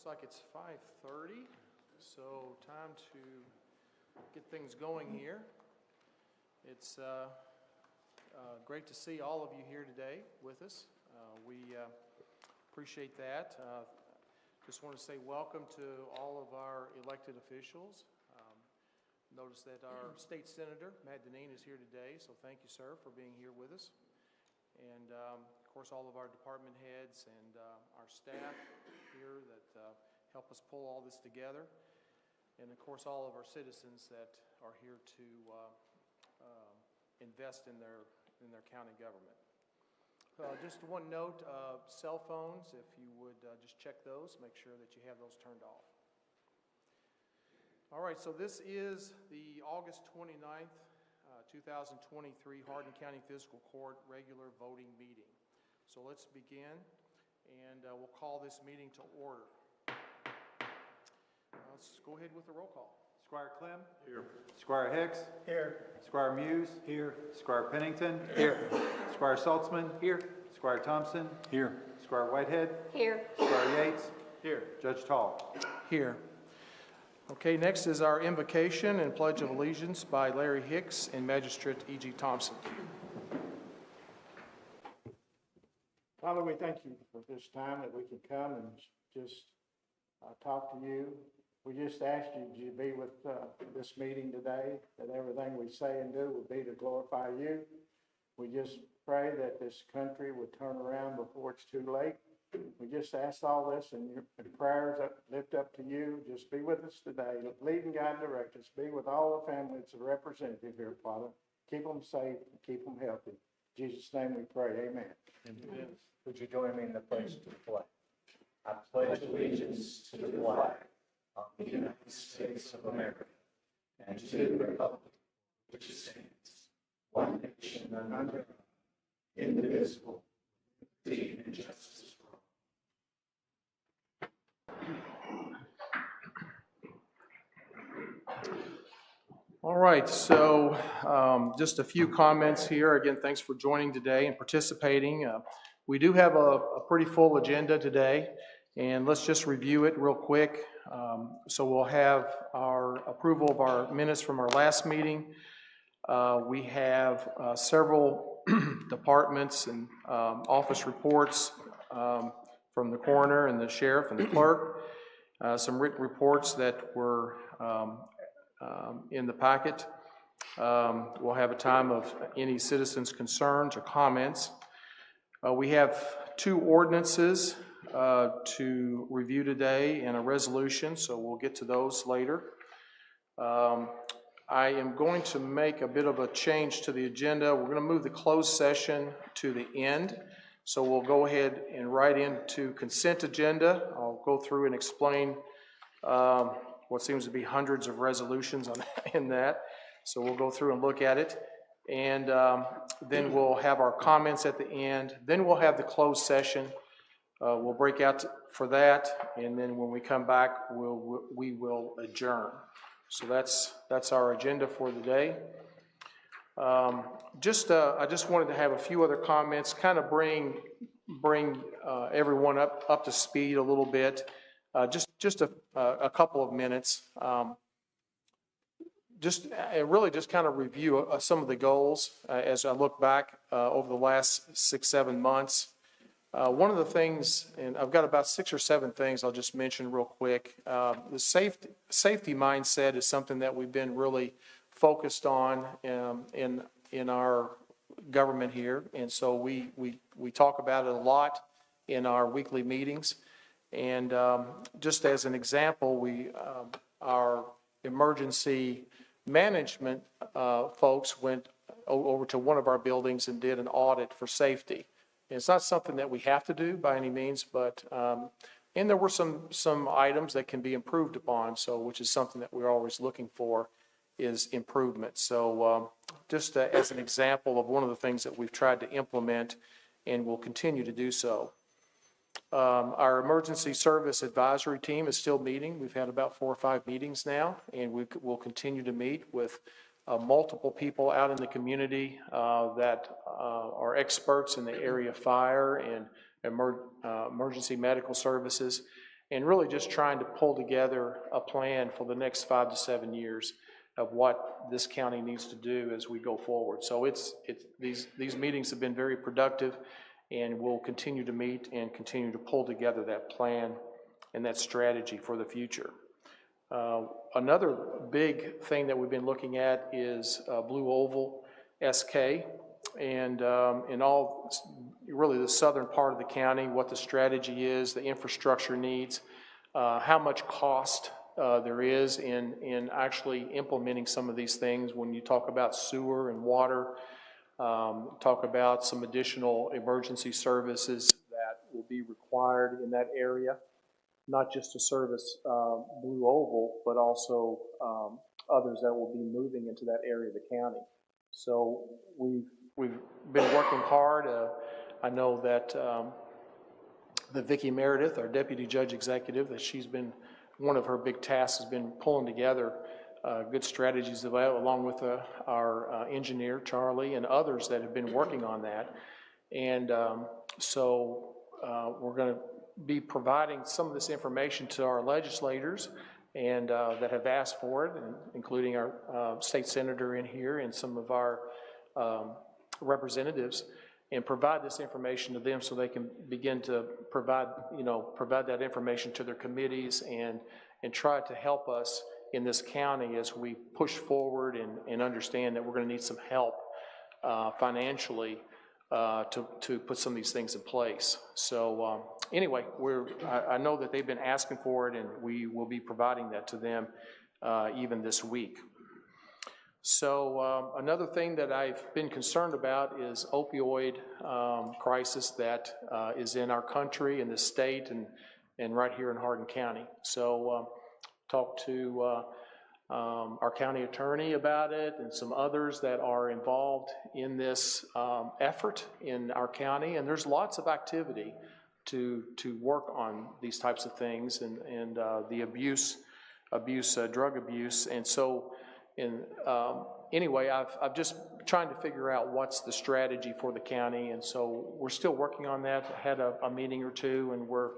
like it's 5:30, so time to get things going here. It's great to see all of you here today with us. We appreciate that. Just want to say welcome to all of our elected officials. Notice that our state senator, Matt Deneen, is here today, so thank you, sir, for being here with us. And of course, all of our department heads and our staff here that help us pull all this together. And of course, all of our citizens that are here to invest in their county government. Just one note, cell phones, if you would just check those, make sure that you have those turned off. All right, so this is the August 29th, 2023 Hardin County Fiscal Court regular voting meeting. So let's begin, and we'll call this meeting to order. Let's go ahead with the roll call. Squire Clem? Here. Squire Hicks? Here. Squire Muse? Here. Squire Pennington? Here. Squire Saltzman? Here. Squire Thompson? Here. Squire Whitehead? Here. Squire Yates? Here. Judge Tall? Here. Okay, next is our invocation and pledge of allegiance by Larry Hicks and Magistrate E.G. Thompson. Father, we thank you for this time that we can come and just talk to you. We just ask you to be with this meeting today, that everything we say and do will be to glorify you. We just pray that this country would turn around before it's too late. We just ask all this in your prayers lift up to you. Just be with us today. Lead and guide and direct us. Be with all the families of representative here, Father. Keep them safe and keep them healthy. In Jesus' name we pray. Amen. Amen. Would you join me in the pledge to the flag? I pledge allegiance to the flag of the United States of America and to the republic which stands one nation under God, indivisible, with liberty and justice for all. All right, so just a few comments here. Again, thanks for joining today and participating. We do have a pretty full agenda today, and let's just review it real quick. So we'll have our approval of our minutes from our last meeting. We have several departments and office reports from the coroner and the sheriff and the clerk. Some written reports that were in the packet. We'll have a time of any citizens' concerns or comments. We have two ordinances to review today and a resolution, so we'll get to those later. I am going to make a bit of a change to the agenda. We're going to move the closed session to the end, so we'll go ahead and right into consent agenda. I'll go through and explain what seems to be hundreds of resolutions in that. So we'll go through and look at it. And then we'll have our comments at the end. Then we'll have the closed session. We'll break out for that. And then when we come back, we will adjourn. So that's our agenda for the day. I just wanted to have a few other comments, kind of bring everyone up to speed a little bit. Just a couple of minutes. Really just kind of review some of the goals as I look back over the last 6-7 months. One of the things, and I've got about 6 or 7 things I'll just mention real quick. The safety mindset is something that we've been really focused on in our government here, and so we talk about it a lot in our weekly meetings. And just as an example, our emergency management folks went over to one of our buildings and did an audit for safety. And it's not something that we have to do by any means, but and there were some items that can be improved upon. So, which is something that we're always looking for is improvement. So, just as an example of one of the things that we've tried to implement, and will continue to do so. Our emergency service advisory team is still meeting. We've had about 4 or 5 meetings now, and we will continue to meet with multiple people out in the community that are experts in the area of fire and emergency medical services. and really just trying to pull together a plan for the next 5 to 7 years of what this county needs to do as we go forward. So these meetings have been very productive, and we'll continue to meet and continue to pull together that plan and that strategy for the future. Another big thing that we've been looking at is Blue Oval SK, and in all, really the southern part of the county, what the strategy is, the infrastructure needs, how much cost there is in actually implementing some of these things. When you talk about sewer and water, talk about some additional emergency services that will be required in that area, not just to service Blue Oval, but also others that will be moving into that area of the county. So we've been working hard. I know that Vicki Meredith, our Deputy Judge Executive, that she's been, one of her big tasks has been pulling together good strategies along with our engineer, Charlie, and others that have been working on that. And so we're going to be providing some of this information to our legislators and that have asked for it, and including our state senator in here and some of our representatives, and provide this information to them so they can begin to provide that information to their committees and try to help us in this county as we push forward and understand that we're going to need some help financially to put some of these things in place. So anyway, I know that they've been asking for it, and we will be providing that to them even this week. So another thing that I've been concerned about is opioid crisis that is in our country, in the state, and right here in Hardin County. So talked to our county attorney about it and some others that are involved in this effort in our county, and there's lots of activity to work on these types of things and the drug abuse. And so anyway, I've just trying to figure out what's the strategy for the county, and so we're still working on that. I had a meeting or two, and we're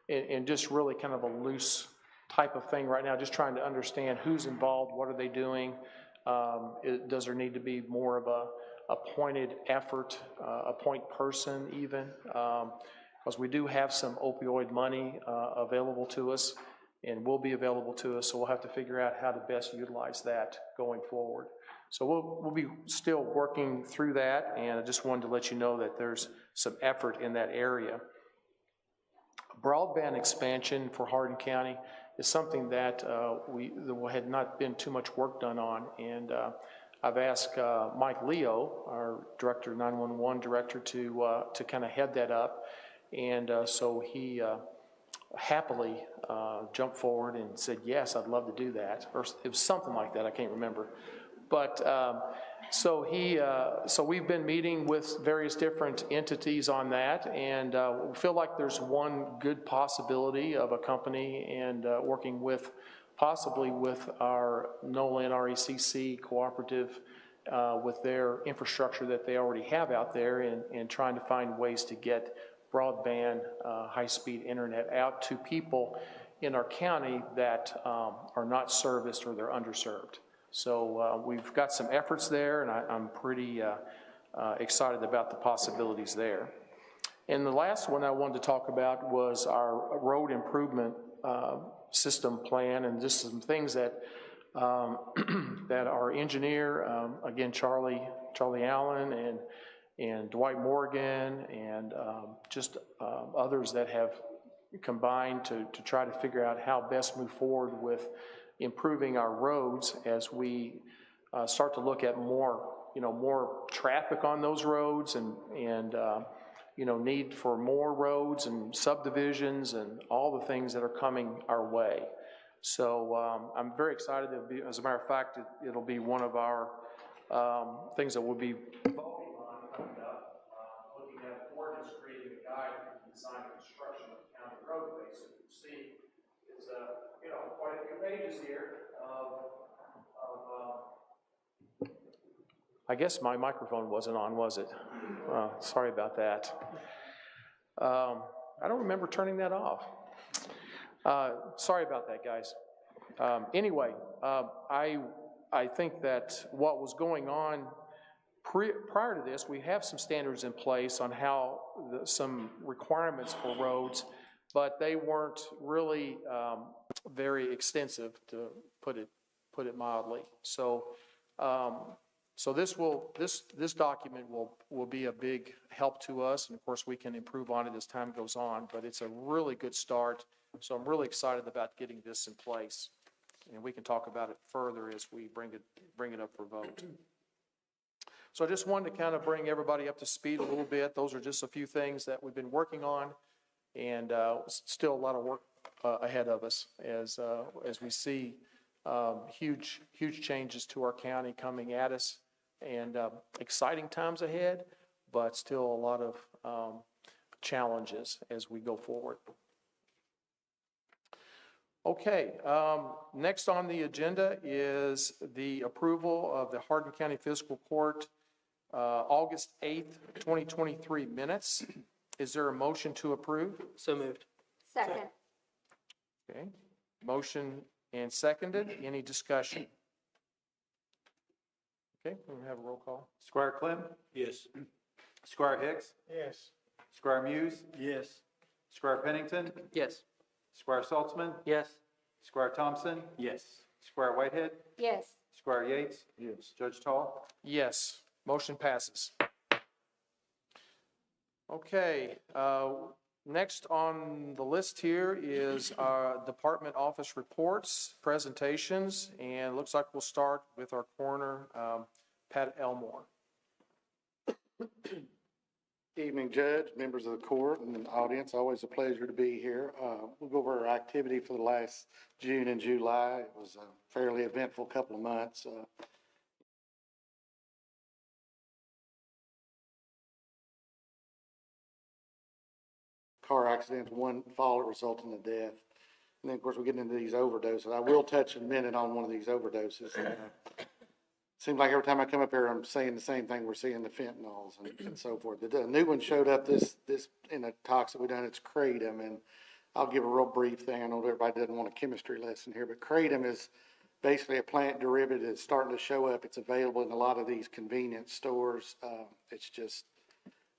in just really kind of a loose type of thing right now, just trying to understand who's involved, what are they doing, does there need to be more of a appointed effort, a point person even, because we do have some opioid money available to us and will be available to us, so we'll have to figure out how to best utilize that going forward. So we'll be still working through that, and I just wanted to let you know that there's some effort in that area. Broadband expansion for Hardin County is something that there had not been too much work done on, and I've asked Mike Leo, our Director, 911 Director, to kind of head that up, and so he happily jumped forward and said, yes, I'd love to do that, or it was something like that, I can't remember. But so we've been meeting with various different entities on that, and we feel like there's one good possibility of a company and working with, possibly with our NOLA and RECC cooperative with their infrastructure that they already have out there, and trying to find ways to get broadband, high-speed internet out to people in our county that are not serviced or they're underserved. So we've got some efforts there, and I'm pretty excited about the possibilities there. And the last one I wanted to talk about was our road improvement system plan, and just some things that that our engineer, again, Charlie Allen and Dwight Morgan and just others that have combined to try to figure out how best move forward with improving our roads as we start to look at more traffic on those roads and need for more roads and subdivisions and all the things that are coming our way. So I'm very excited to be, as a matter of fact, it'll be one of our things that we'll be voting on coming up, looking at ordinance creating a guide for the design and construction of county roadways. So you see, it's quite a few pages here of I guess my microphone wasn't on, was it? Sorry about that. I don't remember turning that off. Sorry about that, guys. Anyway, I think that what was going on prior to this, we have some standards in place on how, some requirements for roads, but they weren't really very extensive, to put it mildly. So, this document will be a big help to us, and of course, we can improve on it as time goes on, but it's a really good start. So I'm really excited about getting this in place, and we can talk about it further as we bring it up for vote. So I just wanted to kind of bring everybody up to speed a little bit. Those are just a few things that we've been working on, and still a lot of work ahead of us as we see huge changes to our county coming at us, and exciting times ahead, but still a lot of challenges as we go forward. Okay, next on the agenda is the approval of the Hardin County Fiscal Court August 8th, 2023 minutes. Is there a motion to approve? So moved. Second. Okay, motion and seconded. Any discussion? Okay, we'll have a roll call. Squire Clem, Yes. Squire Hicks, Yes. Squire Muse, Yes. Squire Pennington, Yes. Squire Saltzman, Yes. Squire Thompson, Yes. Squire Whitehead, Yes. Squire Yates, Yes. Judge Tall. Yes, motion passes. Okay, next on the list here is our department office reports, presentations, and it looks like we'll start with our coroner, Pat Elmore. Evening, Judge, members of the court, and the audience. Always a pleasure to be here. We'll go over our activity for the last June and July. It was a fairly eventful couple of months. Car accidents, one fall that resulted in a death. And then, of course, we're getting into these overdoses. I will touch in a minute on one of these overdoses. Seems like every time I come up here, I'm saying the same thing. We're seeing the fentanyls and so forth. The new one showed up this in a talks that we done. It's kratom, and I'll give a real brief thing. I know everybody doesn't want a chemistry lesson here, but kratom is basically a plant derivative that's starting to show up. It's available in a lot of these convenience stores. It's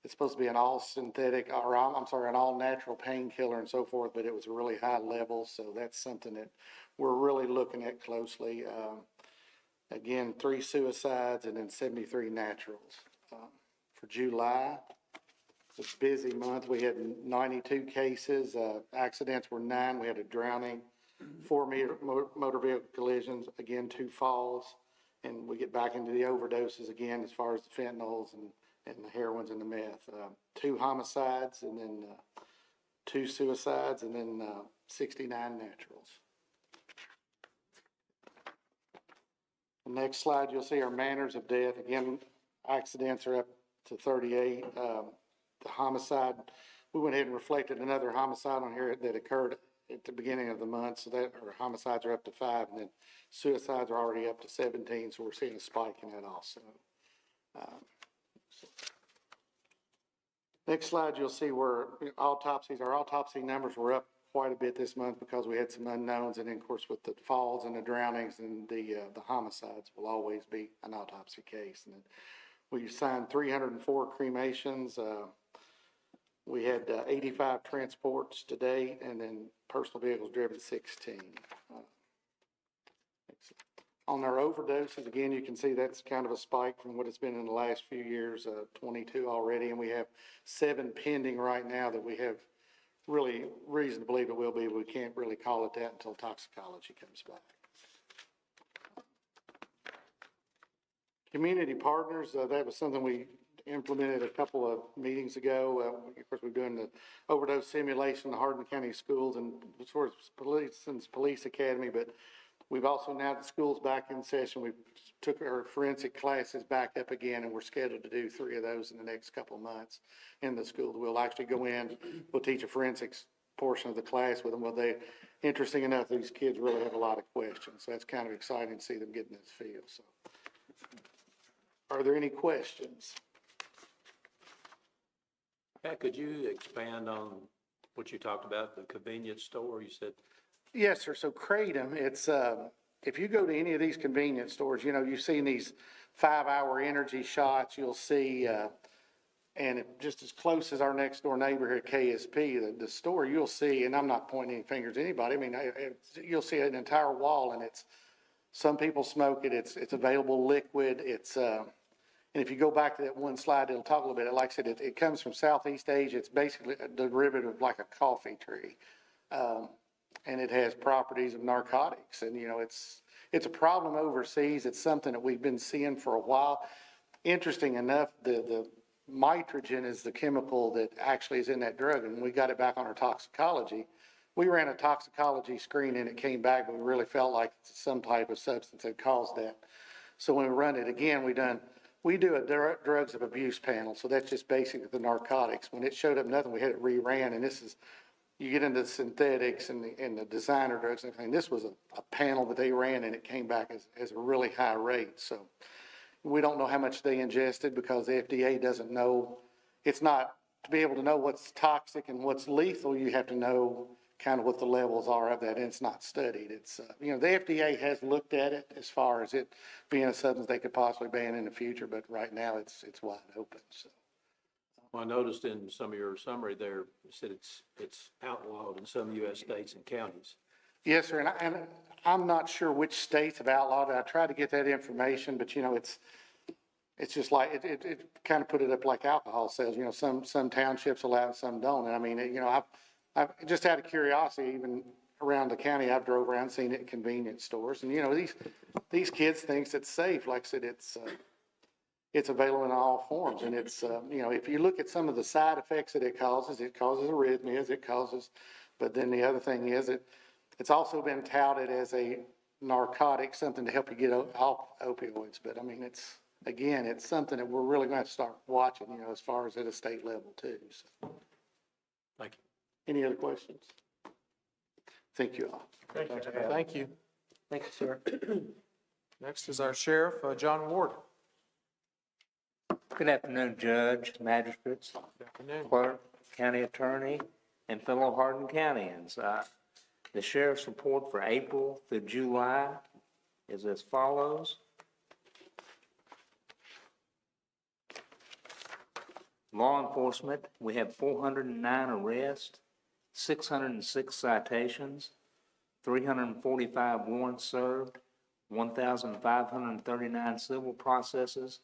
supposed to be an all synthetic, or I'm sorry, an all natural painkiller and so forth, but it was a really high level. So that's something that we're really looking at closely. Again, 3 suicides and then 73 naturals. For July, it's a busy month. We had 92 cases. Accidents were 9. We had a drowning, 4 motor vehicle collisions, again, 2 falls. And we get back into the overdoses again as far as the fentanyls and the heroines and the meth. 2 homicides and then 2 suicides and then 69 naturals. The next slide, you'll see our manners of death. Again, accidents are up to 38. The homicide, we went ahead and reflected another homicide on here that occurred at the beginning of the month. So that, our homicides are up to 5, and then suicides are already up to 17. So we're seeing a spike in that also. Next slide, you'll see where autopsies, our autopsy numbers were up quite a bit this month because we had some unknowns, and then of course with the falls and the drownings and the homicides will always be an autopsy case. And then we signed 304 cremations. We had 85 transports to date, and then personal vehicles driven 16. On our overdoses, again, you can see that's kind of a spike from what it's been in the last few years, 22 already, and we have 7 pending right now that we have really reason to believe it will be. We can't really call it that until toxicology comes back. Community partners, that was something we implemented a couple of meetings ago. Of course, we're doing the overdose simulation in the Hardin County schools and sort of police academy, but we've also, now the school's back in session, we took our forensic classes back up again, and we're scheduled to do 3 of those in the next couple of months in the school. We'll actually go in, we'll teach a forensics portion of the class with them. Well, interesting enough, these kids really have a lot of questions, so that's kind of exciting to see them get in this field. So, are there any questions? Pat, could you expand on what you talked about, the convenience store? You said Yes, sir. So Kratom, it's, if you go to any of these convenience stores, you know, you've seen these 5-hour energy shots, you'll see, and just as close as our next door neighbor here at KSP, the store, you'll see, and I'm not pointing any fingers at anybody, I mean, you'll see an entire wall, and it's, some people smoke it, it's available liquid, it's, and if you go back to that one slide, it'll talk a little bit, like I said, it comes from Southeast Asia, it's basically a derivative like a coffee tree. And it has properties of narcotics, and, you know, it's a problem overseas, it's something that we've been seeing for a while. Interesting enough, the nitrogen is the chemical that actually is in that drug, and when we got it back on our toxicology, we ran a toxicology screen and it came back, but we really felt like some type of substance had caused that. So when we run it again, we do a drugs of abuse panel, so that's just basically the narcotics. When it showed up nothing, we had it reran, and this is, you get into the synthetics and the designer drugs and everything. This was a panel that they ran, and it came back as a really high rate. So we don't know how much they ingested because the FDA doesn't know. It's not, to be able to know what's toxic and what's lethal, you have to know kind of what the levels are of that, and it's not studied. It's, you know, the FDA has looked at it as far as it being a substance they could possibly ban in the future, but right now it's wide open, so. Well, I noticed in some of your summary there, you said it's outlawed in some U.S. states and counties. Yes, sir, and I'm not sure which states have outlawed it. I tried to get that information, but, you know, it's just like, it kind of put it up like alcohol sales. You know, some townships allow it, some don't. And I mean, you know, I've just out of curiosity, even around the county, I've drove around, seen it in convenience stores. And, you know, these kids thinks it's safe. Like I said, it's available in all forms. And it's, you know, if you look at some of the side effects that it causes arrhythmias, but then the other thing is it's also been touted as a narcotic, something to help you get off opioids. But I mean, it's something that we're really going to start watching, you know, as far as at a state level too. So. Thank you. Any other questions? Thank you all. Thank you. Thank you, sir. Next is our Sheriff, John Ward. Good afternoon, Judge, Magistrates, Good afternoon. Clerk, County Attorney, and fellow Hardin Countyans. The Sheriff's report for April through July is as follows. Law enforcement, we have 409 arrests, 606 citations, 345 warrants served, 1,539 civil processes,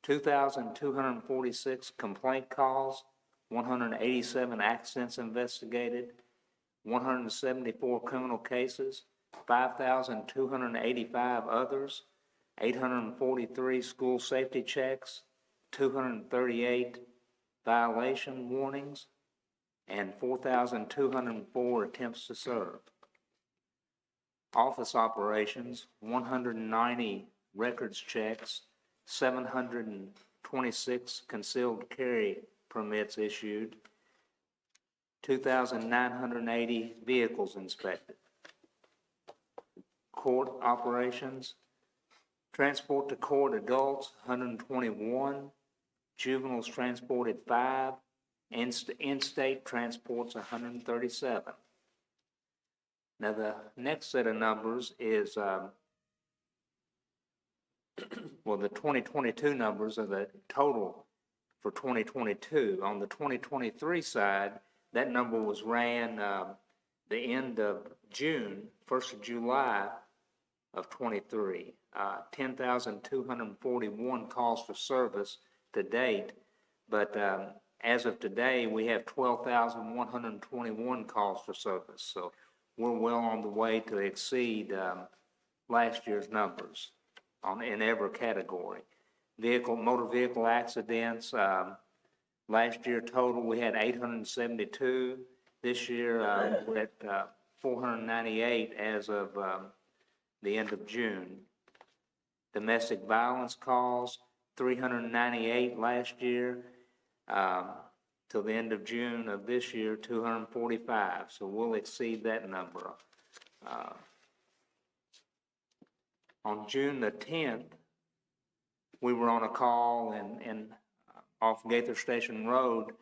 2,246 complaint calls, 187 accidents investigated, 174 criminal cases, 5,285 others, 843 school safety checks, 238 violation warnings, and 4,204 attempts to serve. Office operations, 190 records checks, 726 concealed carry permits issued, 2,980 vehicles inspected. Court operations, transport to court adults, 121, juveniles transported 5, in-state transports 137. Now the next set of numbers is, well, the 2022 numbers are the total for 2022. On the 2023 side, that number was ran the end of June, 1st of July of 23. 10,241 calls for service to date, but as of today, we have 12,121 calls for service. So we're well on the way to exceed last year's numbers in every category. Motor vehicle accidents, last year total, we had 872. This year, we're at 498 as of the end of June. Domestic violence calls, 398 last year. Till the end of June of this year, 245. So we'll exceed that number. On June the 10th, we were on a call and off Gaither Station Road,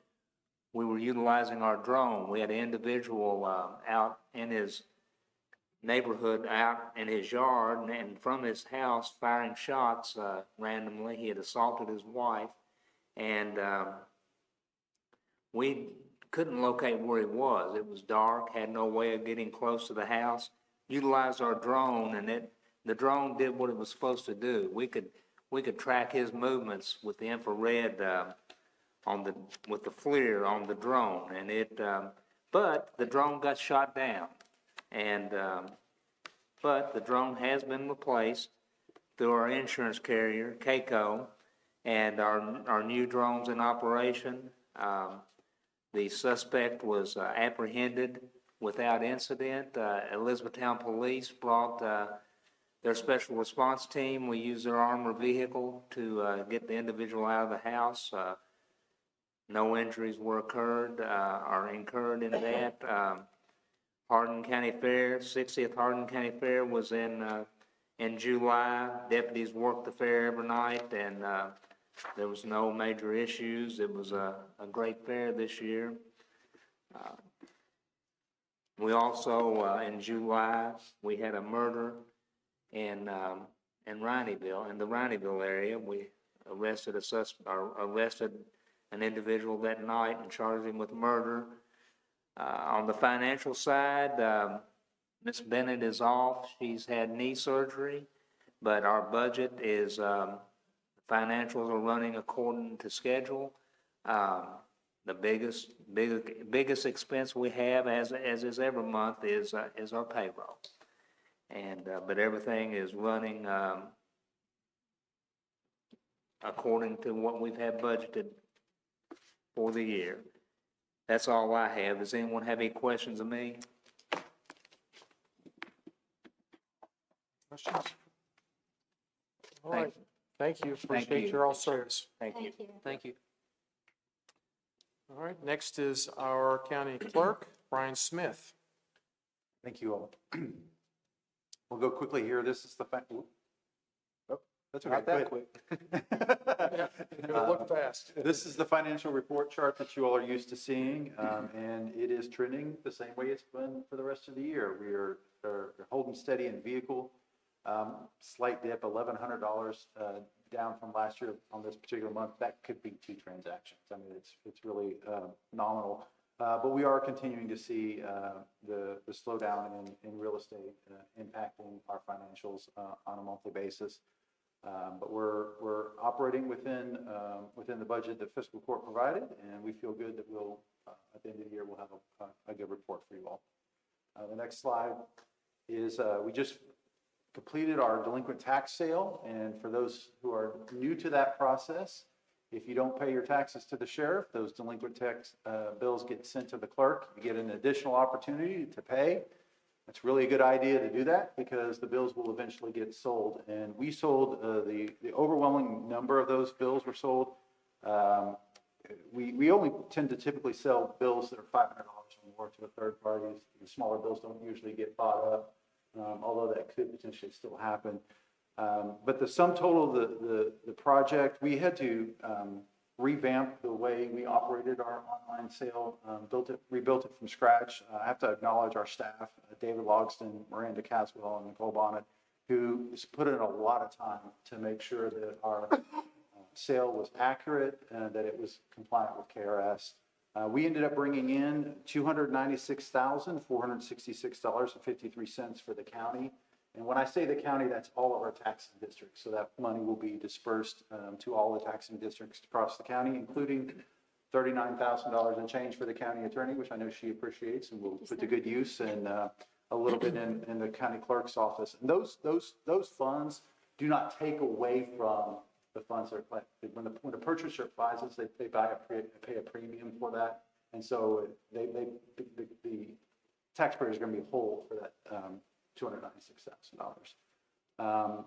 we were utilizing our drone. We had an individual out in his neighborhood out in his yard and from his house firing shots randomly. He had assaulted his wife, and we couldn't locate where he was. It was dark, had no way of getting close to the house. Utilized our drone, and the drone did what it was supposed to do. We could track his movements with the infrared with the FLIR on the drone, and but the drone got shot down, and but the drone has been replaced through our insurance carrier, CAECO, and our new drones in operation. The suspect was apprehended without incident. Elizabethtown Police brought their special response team. We used their armored vehicle to get the individual out of the house. No injuries were incurred in that. Hardin County Fair, 60th Hardin County Fair was in July. Deputies worked the fair every night, and there was no major issues. It was a great fair this year. We also, in July, we had a murder in Rineyville, in the Rineyville area. We arrested an individual that night and charged him with murder. On the financial side, Ms. Bennett is off. She's had knee surgery, but our budget is, financials are running according to schedule. The biggest expense we have, as is every month, is our payroll. And, but everything is running, according to what we've had budgeted for the year. That's all I have. Does anyone have any questions of me? Questions? All right, thank you. Appreciate you. your all service. Thank you. Thank you. All right, next is our county clerk, Brian Smith. Thank you all. We'll go quickly here. This is the that's okay. Not that Go quick. It'll look fast. This is the financial report chart that you all are used to seeing, and it is trending the same way it's been for the rest of the year. We are holding steady in vehicle, slight dip, $1,100 down from last year on this particular month. That could be 2 transactions. I mean, it's really nominal. But we are continuing to see the slowdown in real estate impacting our financials on a monthly basis. But we're operating within the budget that fiscal court provided, and we feel good that we'll at the end of the year we'll have a good report for you all. The next slide is we just completed our delinquent tax sale, and for those who are new to that process, if you don't pay your taxes to the sheriff, those delinquent tax bills get sent to the clerk. You get an additional opportunity to pay. It's really a good idea to do that because the bills will eventually get sold. And we sold, the overwhelming number of those bills were sold. We only tend to typically sell bills that are $500 or more to a third party. The smaller bills don't usually get bought up, although that could potentially still happen. But the sum total of the project, we had to revamp the way we operated our online sale, rebuilt it from scratch. I have to acknowledge our staff, David Logston, Miranda Caswell, and Nicole Bonnet, who put in a lot of time to make sure that our sale was accurate and that it was compliant with KRS. We ended up bringing in $296,466.53 for the county. And when I say the county, that's all of our taxing districts. So that money will be dispersed to all the taxing districts across the county, including $39,000 in change for the county attorney, which I know she appreciates and will put to good use, and a little bit in the county clerk's office. And those funds do not take away from the funds that are collected. When the purchaser buys us, they pay a premium for that, and so the taxpayers are going to be whole for that. $296,000.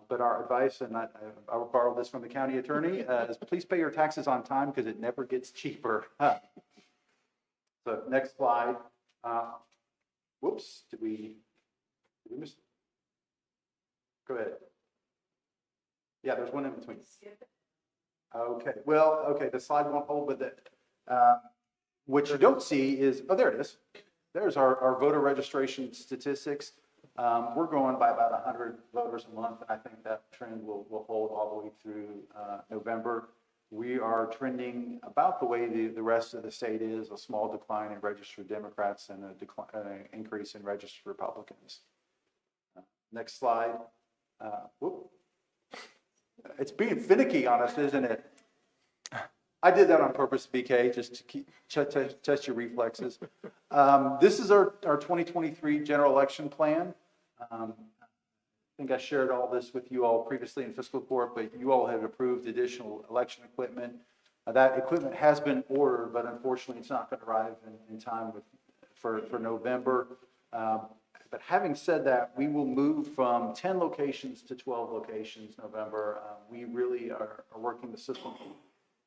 But our advice, and I will borrow this from the county attorney, is please pay your taxes on time because it never gets cheaper. So next slide. Whoops, did we miss? Go ahead. Yeah, there's one in between. Okay, well, okay, the slide won't hold, but what you don't see is, oh, there it is. There's our voter registration statistics. We're growing by about 100 voters a month, and I think that trend will hold all the way through November. We are trending about the way the rest of the state is, a small decline in registered Democrats and an increase in registered Republicans. Next slide. Whoop. It's being finicky on us, isn't it? I did that on purpose, BK, just to keep, test your reflexes. This is our 2023 general election plan. I think I shared all this with you all previously in fiscal court, but you all have approved additional election equipment. That equipment has been ordered, but unfortunately it's not going to arrive in time for November. But having said that, we will move from 10 locations to 12 locations November. We really are working the system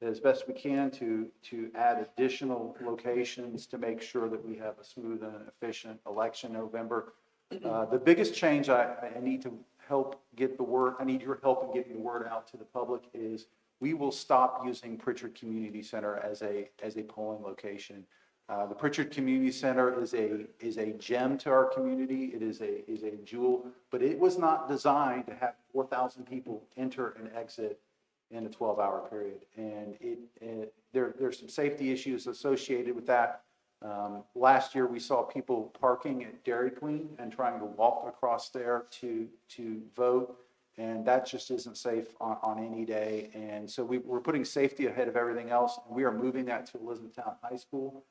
as best we can to add additional locations to make sure that we have a smooth and efficient election in November. The biggest change I need to help get the word, I need your help in getting the word out to the public is we will stop using Pritchard Community Center as a polling location. The Pritchard Community Center is a gem to our community. It is a jewel, but it was not designed to have 4,000 people enter and exit in a 12-hour period. And there's some safety issues associated with that. Last year, we saw people parking at Dairy Queen and trying to walk across there to vote, and that just isn't safe on any day. And so we're putting safety ahead of everything else, and we are moving that to Elizabethtown High School.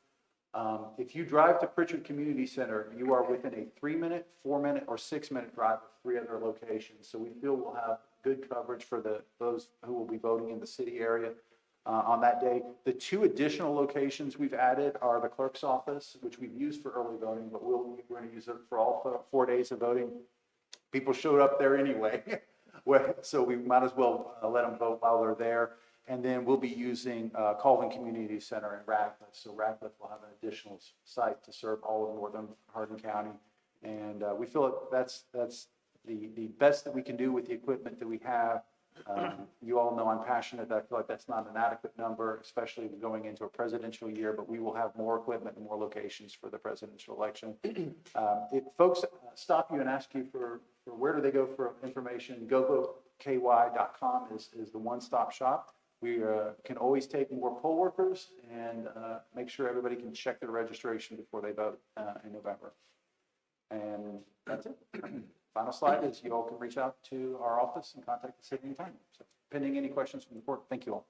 If you drive to Pritchard Community Center, you are within a 3-minute, 4-minute, or 6-minute drive of 3 other locations. So we feel we'll have good coverage for those who will be voting in the city area on that day. The 2 additional locations we've added are the clerk's office, which we've used for early voting, but we're going to use it for all 4 days of voting. People showed up there anyway, so we might as well let them vote while they're there. And then we'll be using Colvin Community Center in Radcliffe. So Radcliffe will have an additional site to serve all of northern Hardin County. And we feel like that's the best that we can do with the equipment that we have. You all know I'm passionate. I feel like that's not an adequate number, especially going into a presidential year, but we will have more equipment and more locations for the presidential election. If folks stop you and ask you for where do they go for information, govoteky.com is the one-stop shop. We can always take more poll workers and make sure everybody can check their registration before they vote in November. And that's it. Final slide is you all can reach out to our office and contact the city anytime. So pending any questions from the court, thank you all.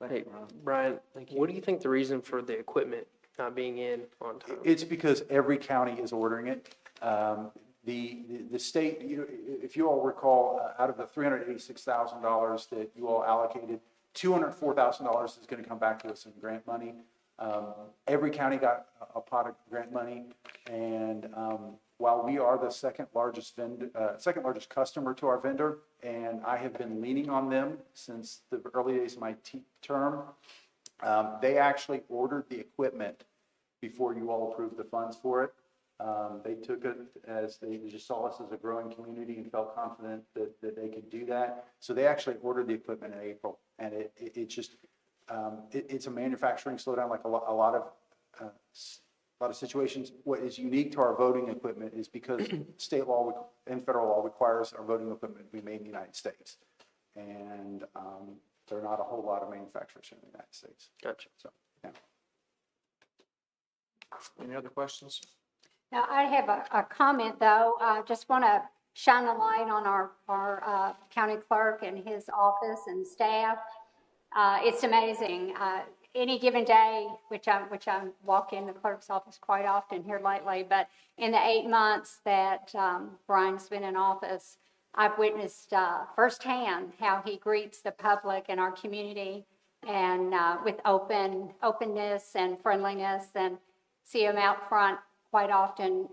Hey, Brian, what do you think the reason for the equipment not being in on time? It's because every county is ordering it. The state, if you all recall, out of the $386,000 that you all allocated, $204,000 is going to come back to us in grant money. Every county got a pot of grant money, and while we are the second largest customer to our vendor, and I have been leaning on them since the early days of my term, they actually ordered the equipment before you all approved the funds for it. They took it as they just saw us as a growing community and felt confident that they could do that. So they actually ordered the equipment in April, and it's a manufacturing slowdown like a lot of situations. What is unique to our voting equipment is because state law and federal law requires our voting equipment to be made in the United States, and there are not a whole lot of manufacturers in the United States. Gotcha. So, yeah. Any other questions? Now, I have a comment, though. I just want to shine a light on our county clerk and his office and staff. It's amazing. Any given day, which I walk in the clerk's office quite often here lately, but in the 8 months that Brian's been in office, I've witnessed firsthand how he greets the public and our community, and with openness and friendliness, and see him out front quite often,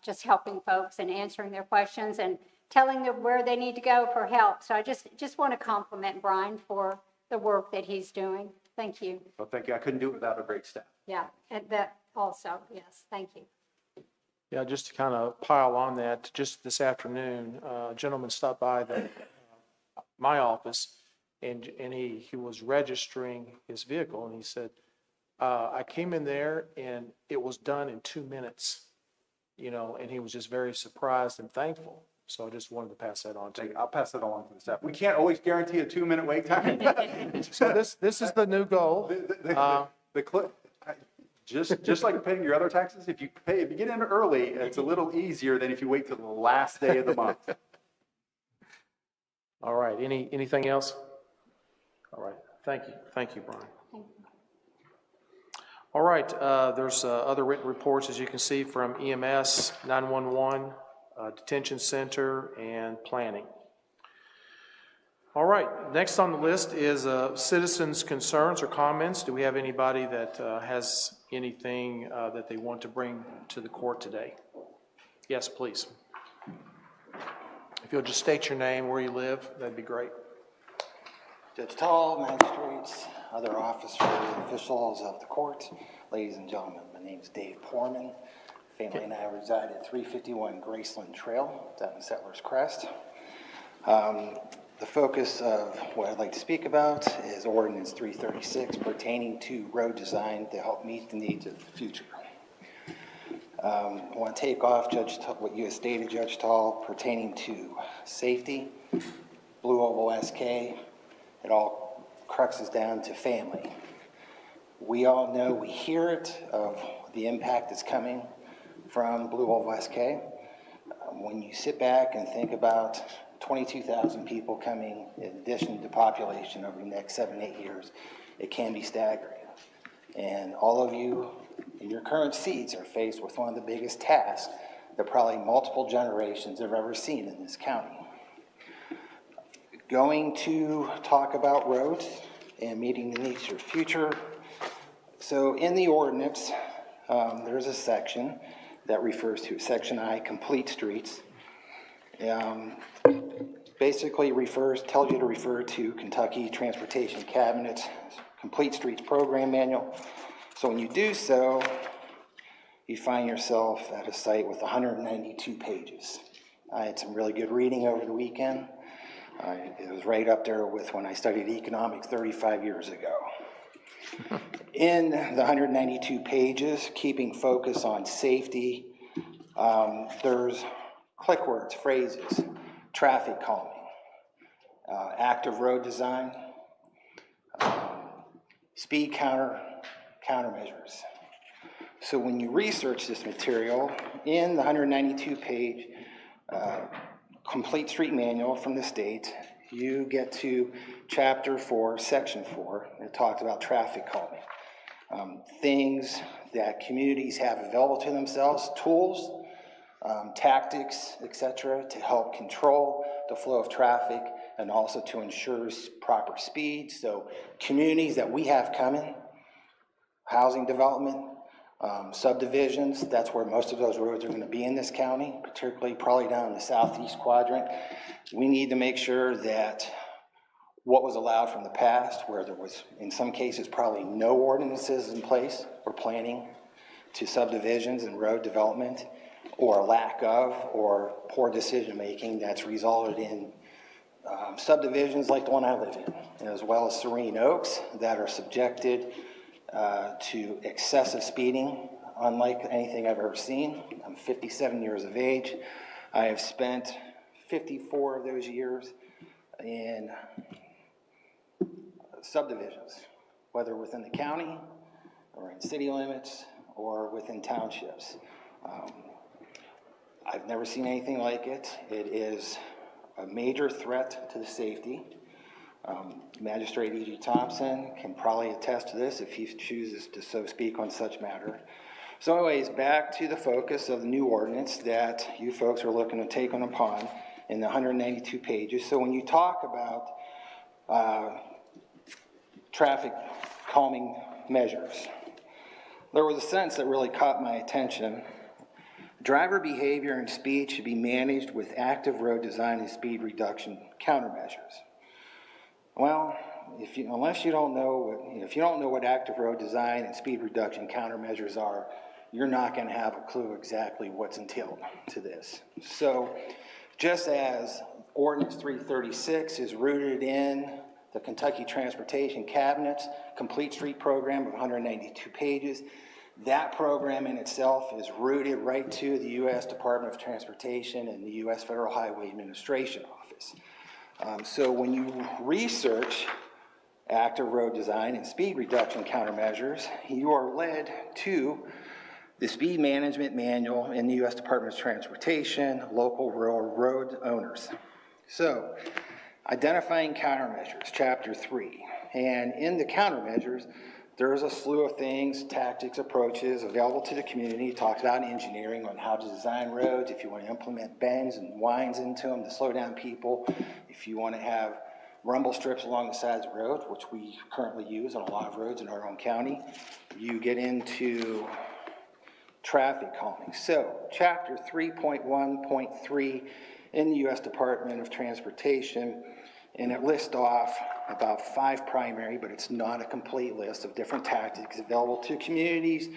just helping folks and answering their questions and telling them where they need to go for help. So I just want to compliment Brian for the work that he's doing. Thank you. Well, thank you. I couldn't do it without a great staff. Yeah, and that also, yes, thank you. Yeah, just to kind of pile on that, just this afternoon, a gentleman stopped by my office, and he was registering his vehicle, and he said, I came in there and it was done in 2 minutes. and he was just very surprised and thankful. So I just wanted to pass that on to you. I'll pass it along to the staff. We can't always guarantee a 2-minute wait time. So this is the new goal. The clerk, just like paying your other taxes, if you get in early, it's a little easier than if you wait till the last day of the month. All right, anything else? All right, thank you, Brian. All right, there's other written reports, as you can see, from EMS, 911, Detention Center, and Planning. All right, next on the list is citizens' concerns or comments. Do we have anybody that has anything that they want to bring to the court today? Yes, please. If you'll just state your name, where you live, that'd be great. Judge Tall, magistrates, other officers, officials of the court, ladies and gentlemen, my name is Dave Poorman. Family and I reside at 351 Graceland Trail down in Settlers Crest. The focus of what I'd like to speak about is Ordinance 336 pertaining to road design to help meet the needs of the future. I want to take off what you have stated, Judge Tall, pertaining to safety, Blue Oval SK. It all cruxes down to family. We all know, we hear it, of the impact that's coming from Blue Oval SK. When you sit back and think about 22,000 people coming in addition to population over the next 7-8 years, it can be staggering. And all of you in your current seats are faced with one of the biggest tasks that probably multiple generations have ever seen in this county. Going to talk about roads and meeting the needs of the future. So in the ordinance, there's a section that refers to Section I, complete streets. Basically tells you to refer to Kentucky Transportation Cabinet's Complete Streets Program Manual. So when you do so, you find yourself at a site with 192 pages. I had some really good reading over the weekend. It was right up there with when I studied economics 35 years ago. In the 192 pages, keeping focus on safety, there's click words, phrases, traffic calming, active road design, speed countermeasures. So when you research this material, in the 192-page complete street manual from the state, you get to chapter 4, section 4, and it talks about traffic calming. Things that communities have available to themselves, tools, tactics, etc., to help control the flow of traffic and also to ensure proper speed. So communities that we have coming, housing development, subdivisions, that's where most of those roads are going to be in this county, particularly probably down in the southeast quadrant. We need to make sure that what was allowed from the past, where there was, in some cases, probably no ordinances in place or planning to subdivisions and road development, or lack of, or poor decision-making that's resulted in subdivisions like the one I live in, as well as Serene Oaks, that are subjected to excessive speeding, unlike anything I've ever seen. I'm 57 years of age. I have spent 54 of those years in subdivisions, whether within the county or in city limits or within townships. I've never seen anything like it. It is a major threat to the safety. Magistrate E.G. Thompson can probably attest to this if he chooses to so speak on such matter. So anyways, back to the focus of the new ordinance that you folks are looking to take on upon in the 192 pages. So when you talk about traffic calming measures, there was a sentence that really caught my attention. Driver behavior and speed should be managed with active road design and speed reduction countermeasures. Well, if you don't know what active road design and speed reduction countermeasures are, you're not going to have a clue exactly what's entailed to this. So, just as Ordinance 336 is rooted in the Kentucky Transportation Cabinet's Complete Street Program of 192 pages, That program in itself is rooted right to the U.S. Department of Transportation and the U.S. Federal Highway Administration Office. So when you research active road design and speed reduction countermeasures, you are led to the Speed Management Manual in the U.S. Department of Transportation, local rural road owners. So, identifying countermeasures, Chapter 3. And in the countermeasures, there's a slew of things, tactics, approaches available to the community. It talks about engineering on how to design roads, if you want to implement bends and winds into them to slow down people, if you want to have rumble strips along the sides of roads, which we currently use on a lot of roads in our own county. You get into traffic calming. So, Chapter 3.1.3 in the U.S. Department of Transportation, and it lists off about 5 primary, but it's not a complete list of different tactics available to communities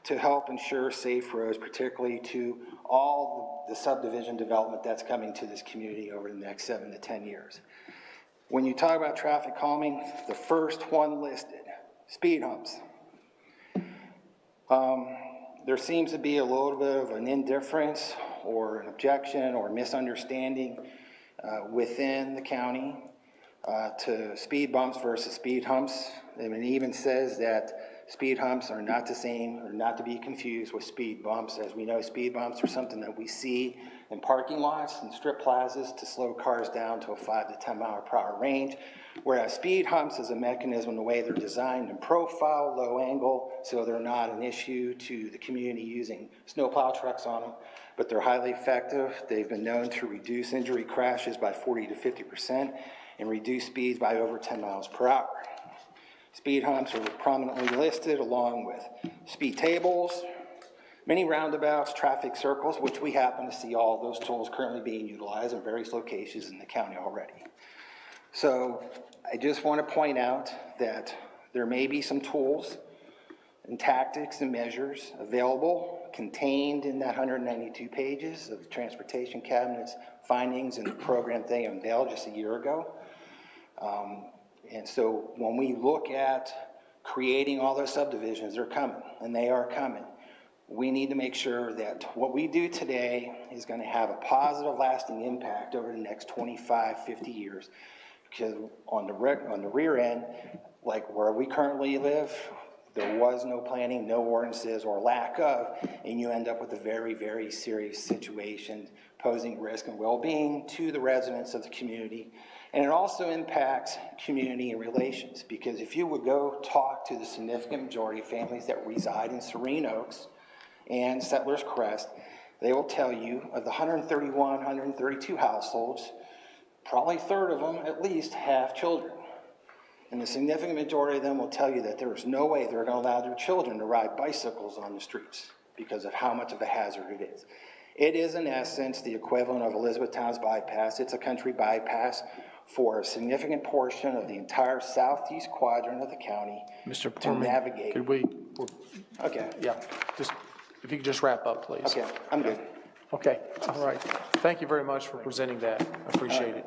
to help ensure safe roads, particularly to all the subdivision development that's coming to this community over the next 7 to 10 years. When you talk about traffic calming, the first one listed, speed humps. There seems to be a little bit of an indifference or an objection or misunderstanding within the county to speed bumps versus speed humps. And it even says that speed humps are not the same or not to be confused with speed bumps. As we know, speed bumps are something that we see in parking lots and strip plazas to slow cars down to a 5 to 10 mile per hour range, whereas speed humps is a mechanism, the way they're designed and profile, low angle, so they're not an issue to the community using snowplow trucks on them, but they're highly effective. They've been known to reduce injury crashes by 40 to 50% and reduce speeds by over 10 miles per hour. Speed humps are prominently listed along with speed tables, many roundabouts, traffic circles, which we happen to see all of those tools currently being utilized in various locations in the county already. So I just want to point out that there may be some tools and tactics and measures available, contained in that 192 pages of the Transportation Cabinet's findings and the program they unveiled just a year ago. And so when we look at creating all those subdivisions, they're coming, and they are coming. We need to make sure that what we do today is going to have a positive, lasting impact over the next 25, 50 years. Because on the rear end, like where we currently live, there was no planning, no ordinances, or lack of, and you end up with a very, very serious situation posing risk and well-being to the residents of the community. And it also impacts community and relations, because if you would go talk to the significant majority of families that reside in Serene Oaks and Settlers Crest, they will tell you of the 131, 132 households, probably a third of them at least have children. And the significant majority of them will tell you that there is no way they're going to allow their children to ride bicycles on the streets because of how much of a hazard it is. It is, in essence, the equivalent of Elizabethtown's bypass. It's a country bypass for a significant portion of the entire southeast quadrant of the county. Mr. to Portman, navigate. could we, Okay, yeah, just, if you could just wrap up, please. okay, I'm good. Okay, all right. Thank you very much for presenting that. I appreciate it.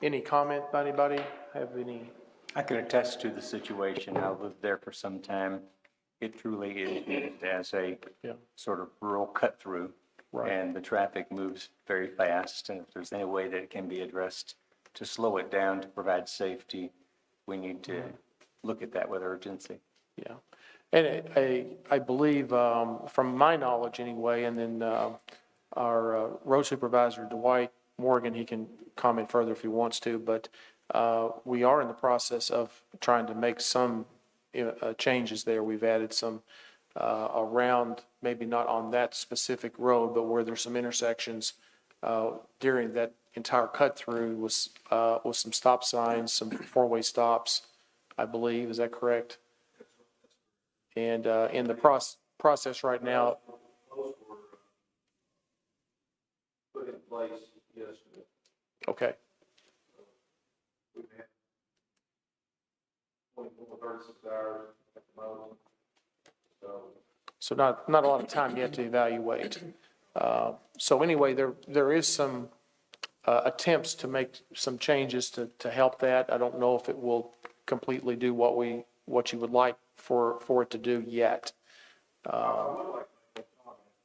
Any comment by anybody? Have any? I can attest to the situation. I lived there for some time. It truly is used as a sort of rural cut-through. Right. And the traffic moves very fast. And if there's any way that it can be addressed to slow it down, to provide safety, we need to look at that with urgency. Yeah. And I believe, from my knowledge anyway, and then our road supervisor, Dwight Morgan, he can comment further if he wants to, but we are in the process of trying to make some changes there. We've added some around, maybe not on that specific road, but where there's some intersections during that entire cut through with some stop signs, some four-way stops, I believe. Is that correct? And in the process right now. Those were put in place yesterday. Okay. We've had 24, 36 hours at the moment. So not a lot of time yet to evaluate. So anyway, there is some attempts to make some changes to help that. I don't know if it will completely do what you would like for it to do yet.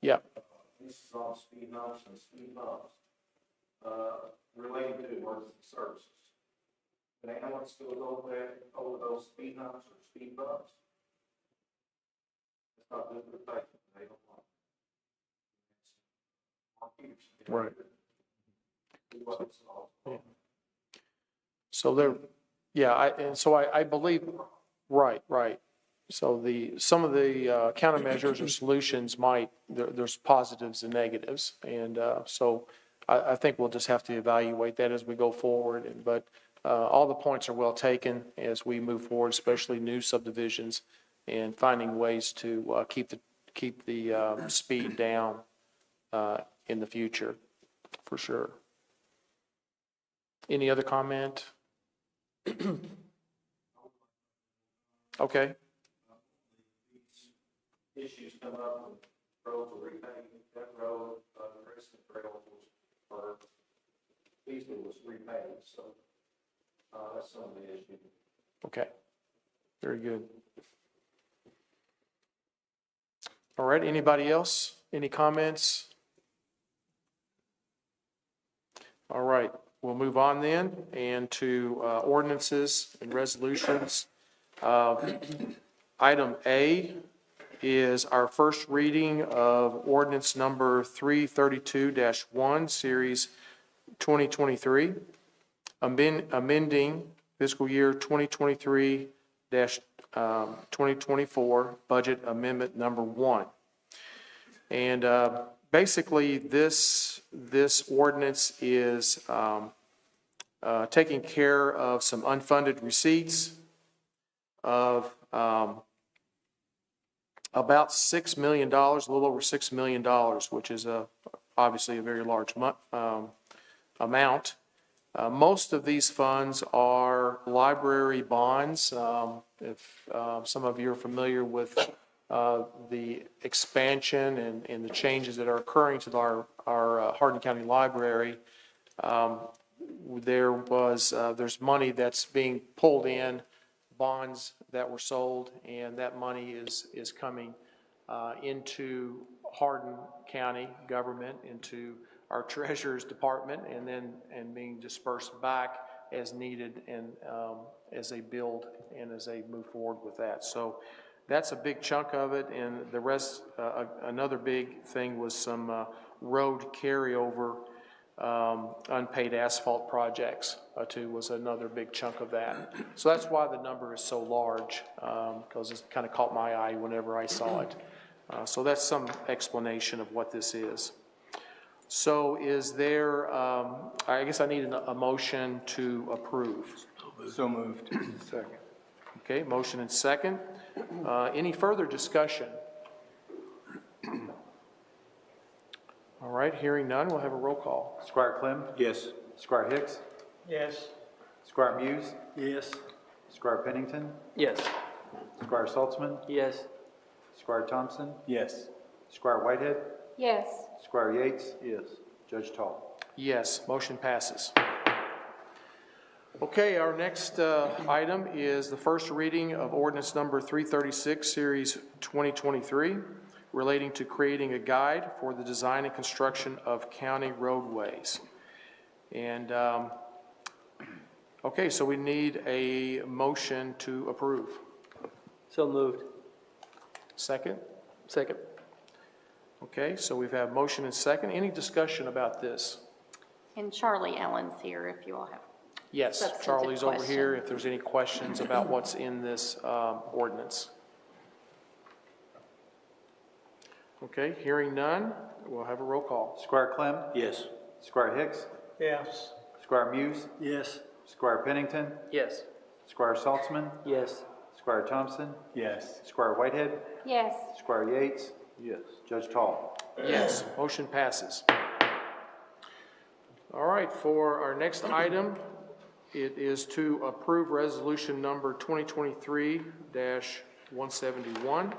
Yeah. This is on speed humps and speed bumps, related to emergency services. An ambulance goes over there, over those speed humps or speed bumps. It's not good for the patient, they don't want it. Right. So there, yeah, I believe, right. So some of the countermeasures or solutions there's positives and negatives. And so I think we'll just have to evaluate that as we go forward. But all the points are well taken as we move forward, especially new subdivisions and finding ways to keep the speed down in the future, for sure. Any other comment? Okay. Issues come up with roads or repaving. That road, Crescent Trail or Fiscal was repaved, so that's some of the issue. Okay. Very good. All right. Anybody else? Any comments? All right. We'll move on then and to ordinances and resolutions. Item A is our first reading of ordinance number 332-1, series 2023, amending fiscal year 2023-2024 budget amendment number 1. And basically, this ordinance is taking care of some unfunded receipts of about $6 million, a little over $6 million, which is obviously a very large amount. Most of these funds are library bonds. If some of you are familiar with the expansion and the changes that are occurring to our Hardin County Library, there's money that's being pulled in, bonds that were sold, and that money is coming into Hardin County government, into our treasurer's department, and being dispersed back as needed and as they build and as they move forward with that. So that's a big chunk of it, and the rest, another big thing was some road carryover, unpaid asphalt projects too, was another big chunk of that. So that's why the number is so large, because it kind of caught my eye whenever I saw it. So that's some explanation of what this is. So is there, I guess I need a motion to approve. So moved. Second. Okay, motion and second. Any further discussion? All right, hearing none, we'll have a roll call. Squire Clem? Yes. Squire Hicks? Yes. Squire Muse? Yes. Squire Pennington? Yes. Squire Saltzman? Yes. Squire Thompson? Yes. Squire Whitehead? Yes. Squire Yates? Yes. Judge Tall? Yes, motion passes. Okay, our next item is the first reading of ordinance number 336, series 2023, relating to creating a guide for the design and construction of county roadways. And, okay, so we need a motion to approve. So moved. Second? Second. Okay, so we've had motion and second. Any discussion about this? And Charlie Ellen's here if you all have. Yes, Substantive Charlie's over here questions. if there's any questions about what's in this ordinance. Okay, hearing none, we'll have a roll call. Squire Clem? Yes. Squire Hicks? Yes. Squire Muse? Yes. Squire Pennington? Yes. Squire Saltzman? Yes. Squire Thompson? Yes. Squire Whitehead? Yes. Squire Yates? Yes. Judge Tall? Yes, motion passes. All right, for our next item, it is to approve resolution number 2023-171,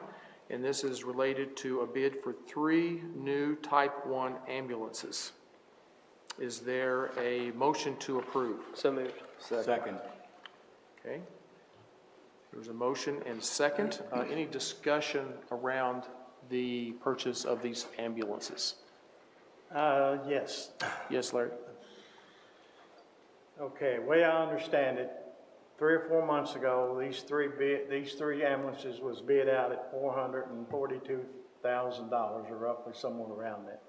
and this is related to a bid for 3 new Type 1 ambulances. Is there a motion to approve? So moved. Second. Okay. There's a motion and second. Any discussion around the purchase of these ambulances? Yes. Yes, Larry? Okay, way I understand it, 3 or 4 months ago, these three ambulances was bid out at $442,000, or roughly somewhere around that.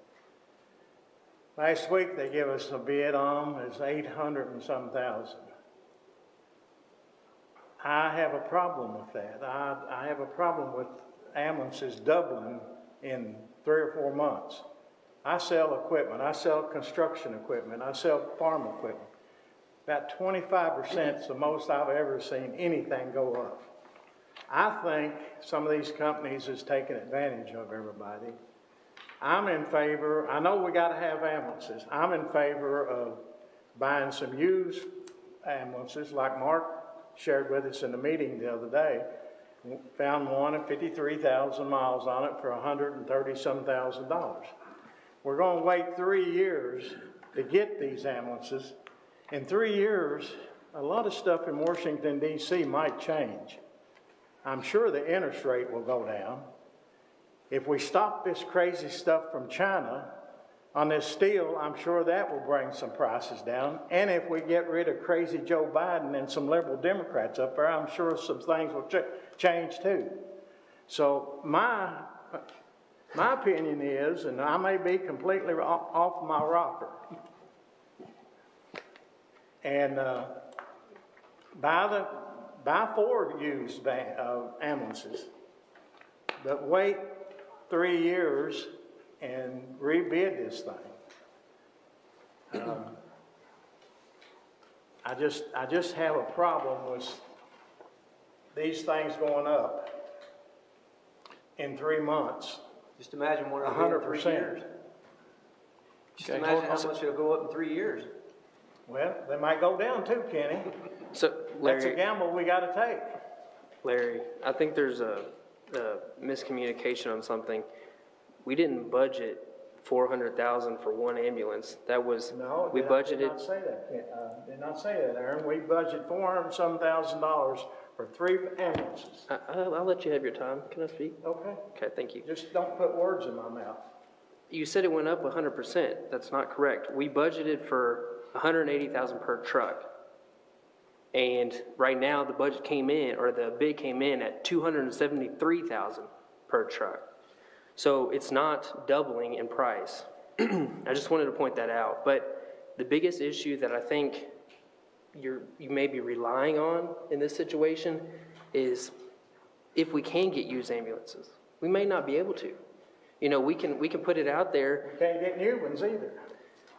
Last week, they give us a bid on them, it's 800 and some thousand. I have a problem with that. I have a problem with ambulances doubling in 3 or 4 months. I sell equipment, I sell construction equipment, I sell farm equipment. About 25% is the most I've ever seen anything go up. I think some of these companies is taking advantage of everybody. I'm in favor, I know we gotta have ambulances. I'm in favor of buying some used ambulances like Mark shared with us in the meeting the other day. Found one at 53,000 miles on it for $130-some thousand. We're gonna wait 3 years to get these ambulances. In 3 years, a lot of stuff in Washington, D.C. might change. I'm sure the interest rate will go down. If we stop this crazy stuff from China on this steel, I'm sure that will bring some prices down. And if we get rid of crazy Joe Biden and some liberal Democrats up there, I'm sure some things will change too. So my opinion is, and I may be completely off my rocker, and buy 4 used ambulances, but wait 3 years and rebid this thing. I just have a problem with these things going up in 3 months. Just imagine what it'll be in 3 years. Just imagine how much it'll go up in 3 years. Well, they might go down too, Kenny. So, Larry, That's a gamble we got to take. Larry, I think there's a miscommunication on something. We didn't budget $400,000 for one ambulance. That was, No, we budgeted. I did not say that. Did not say that, Aaron. We budgeted $400-some thousand for 3 ambulances. I'll let you have your time. Can I speak? Okay. Okay, thank you. Just don't put words in my mouth. You said it went up 100%. That's not correct. We budgeted for $180,000 per truck. And right now the budget came in, or the bid came in at $273,000 per truck. So it's not doubling in price. I just wanted to point that out. But the biggest issue that I think you may be relying on in this situation is if we can get used ambulances. We may not be able to. You know, we can put it out there. We can't get new ones either.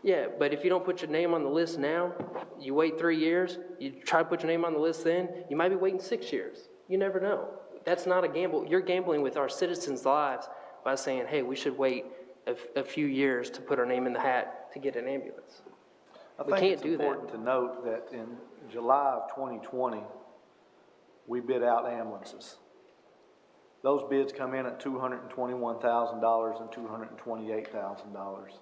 Yeah, but if you don't put your name on the list now, you wait 3 years, you try to put your name on the list then, you might be waiting 6 years. You never know. That's not a gamble. You're gambling with our citizens' lives by saying, hey, we should wait a few years to put our name in the hat to get an ambulance. We can't do that. I think it's important to note that in July of 2020, we bid out ambulances. Those bids come in at $221,000 and $228,000.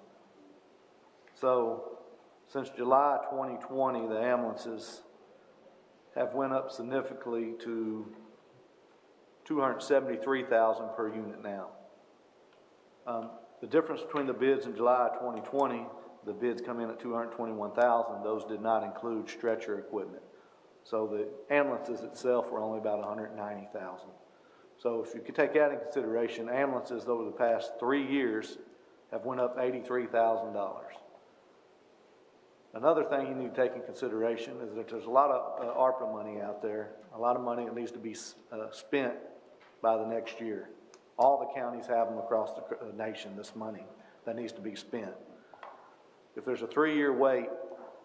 So since July 2020, the ambulances have went up significantly to $273,000 per unit now. The difference between the bids in July 2020, the bids come in at $221,000. Those did not include stretcher equipment. So the ambulances itself were only about $190,000. So if you could take that in consideration, ambulances over the past 3 years have went up $83,000. Another thing you need to take in consideration is that there's a lot of ARPA money out there, a lot of money that needs to be spent by the next year. All the counties have them across the nation, this money that needs to be spent. If there's a 3-year wait,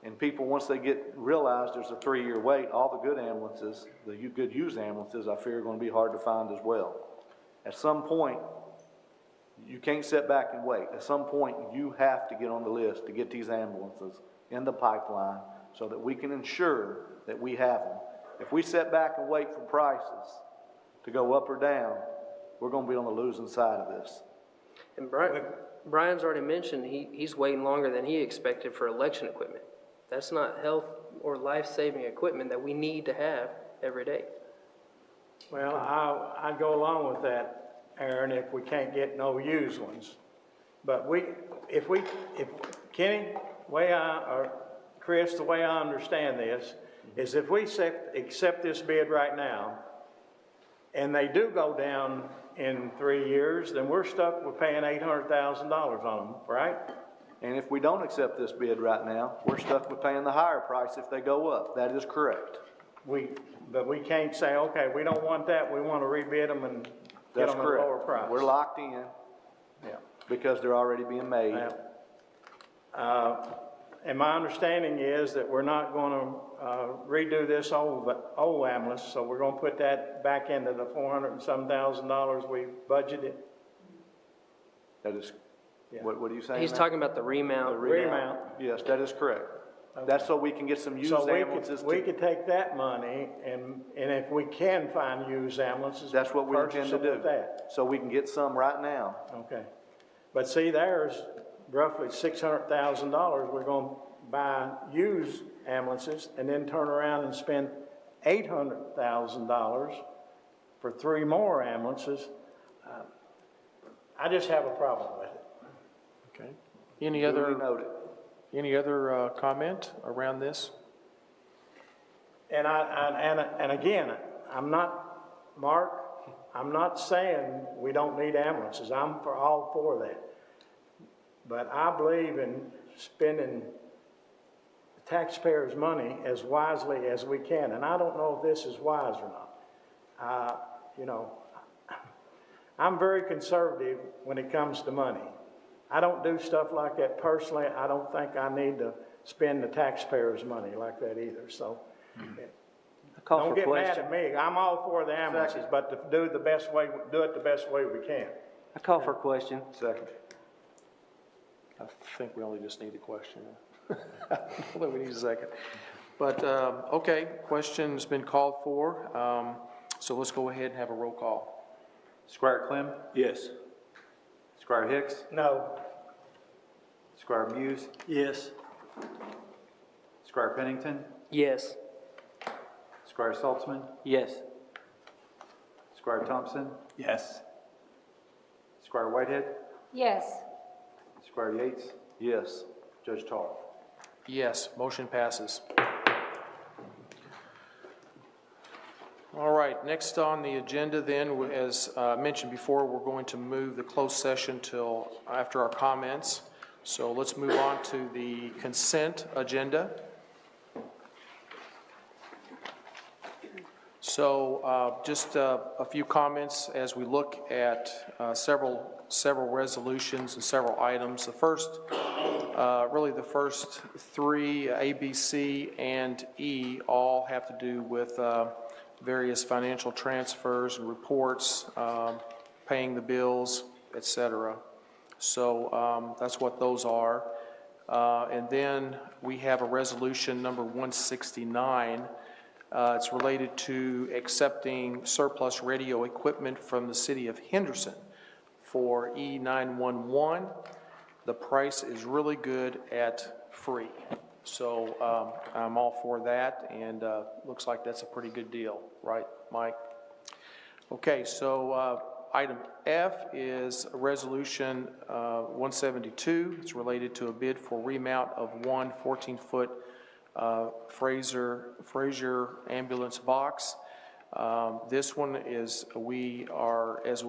and people, once they realize there's a 3-year wait, all the good ambulances, the good used ambulances, I fear are going to be hard to find as well. At some point, you can't sit back and wait. At some point, you have to get on the list to get these ambulances in the pipeline so that we can ensure that we have them. If we sit back and wait for prices to go up or down, we're going to be on the losing side of this. And Brian's already mentioned he's waiting longer than he expected for election equipment. That's not health or life-saving equipment that we need to have every day. Well, I'd go along with that, Aaron, if we can't get no used ones. But if Kenny, or Chris, the way I understand this, is if we accept this bid right now, and they do go down in 3 years, then we're stuck with paying $800,000 on them, right? And if we don't accept this bid right now, we're stuck with paying the higher price if they go up. That is correct. But we can't say, okay, we don't want that, we want to rebid them and get That's them at a correct. lower price. We're locked in Yeah. because they're already being made. And my understanding is that we're not going to redo this old ambulance, so we're going to put that back into the $400 and some thousand we budgeted. That is, Yeah. what are you saying? He's now? talking about the remount. Remount. Yes, that is correct. Okay. That's so we can get some used So ambulances. we could take that money and if we can find used ambulances. That's what we intend purchase to them do. with that. So we can get some right now. Okay. But see, there's roughly $600,000. We're going to buy used ambulances and then turn around and spend $800,000 for 3 more ambulances. I just have a problem with it. Okay. Any Duly other comment around this? And again, I'm not saying we don't need ambulances. I'm all for that. But I believe in spending taxpayers' money as wisely as we can. And I don't know if this is wise or not. I'm very conservative when it comes to money. I don't do stuff like that personally. I don't think I need to spend the taxpayers' money like that either. So don't get mad at me. I'm all for the ambulances, but to do it the best way we can. I call for a question. Second. I think we only just need a question. Although we need a second. But, okay, question's been called for. So let's go ahead and have a roll call. Squire Clem? Yes. Squire Hicks? No. Squire Muse? Yes. Squire Pennington? Yes. Squire Saltzman? Yes. Squire Thompson? Yes. Squire Whitehead? Yes. Squire Yates? Yes. Judge Tar? Yes, motion passes. All right, next on the agenda then, as mentioned before, we're going to move the closed session till after our comments. So let's move on to the consent agenda. So just a few comments as we look at several resolutions and several items. The first, really the first 3, A, B, C, and E, all have to do with various financial transfers and reports, paying the bills, etc. So that's what those are. And then we have a resolution number 169. It's related to accepting surplus radio equipment from the city of Henderson for E911. The price is really good at free. So I'm all for that, and looks like that's a pretty good deal, right, Mike? Okay, so item F is resolution 172. It's related to a bid for remount of one 14-foot Fraser ambulance box. This one is, we are, as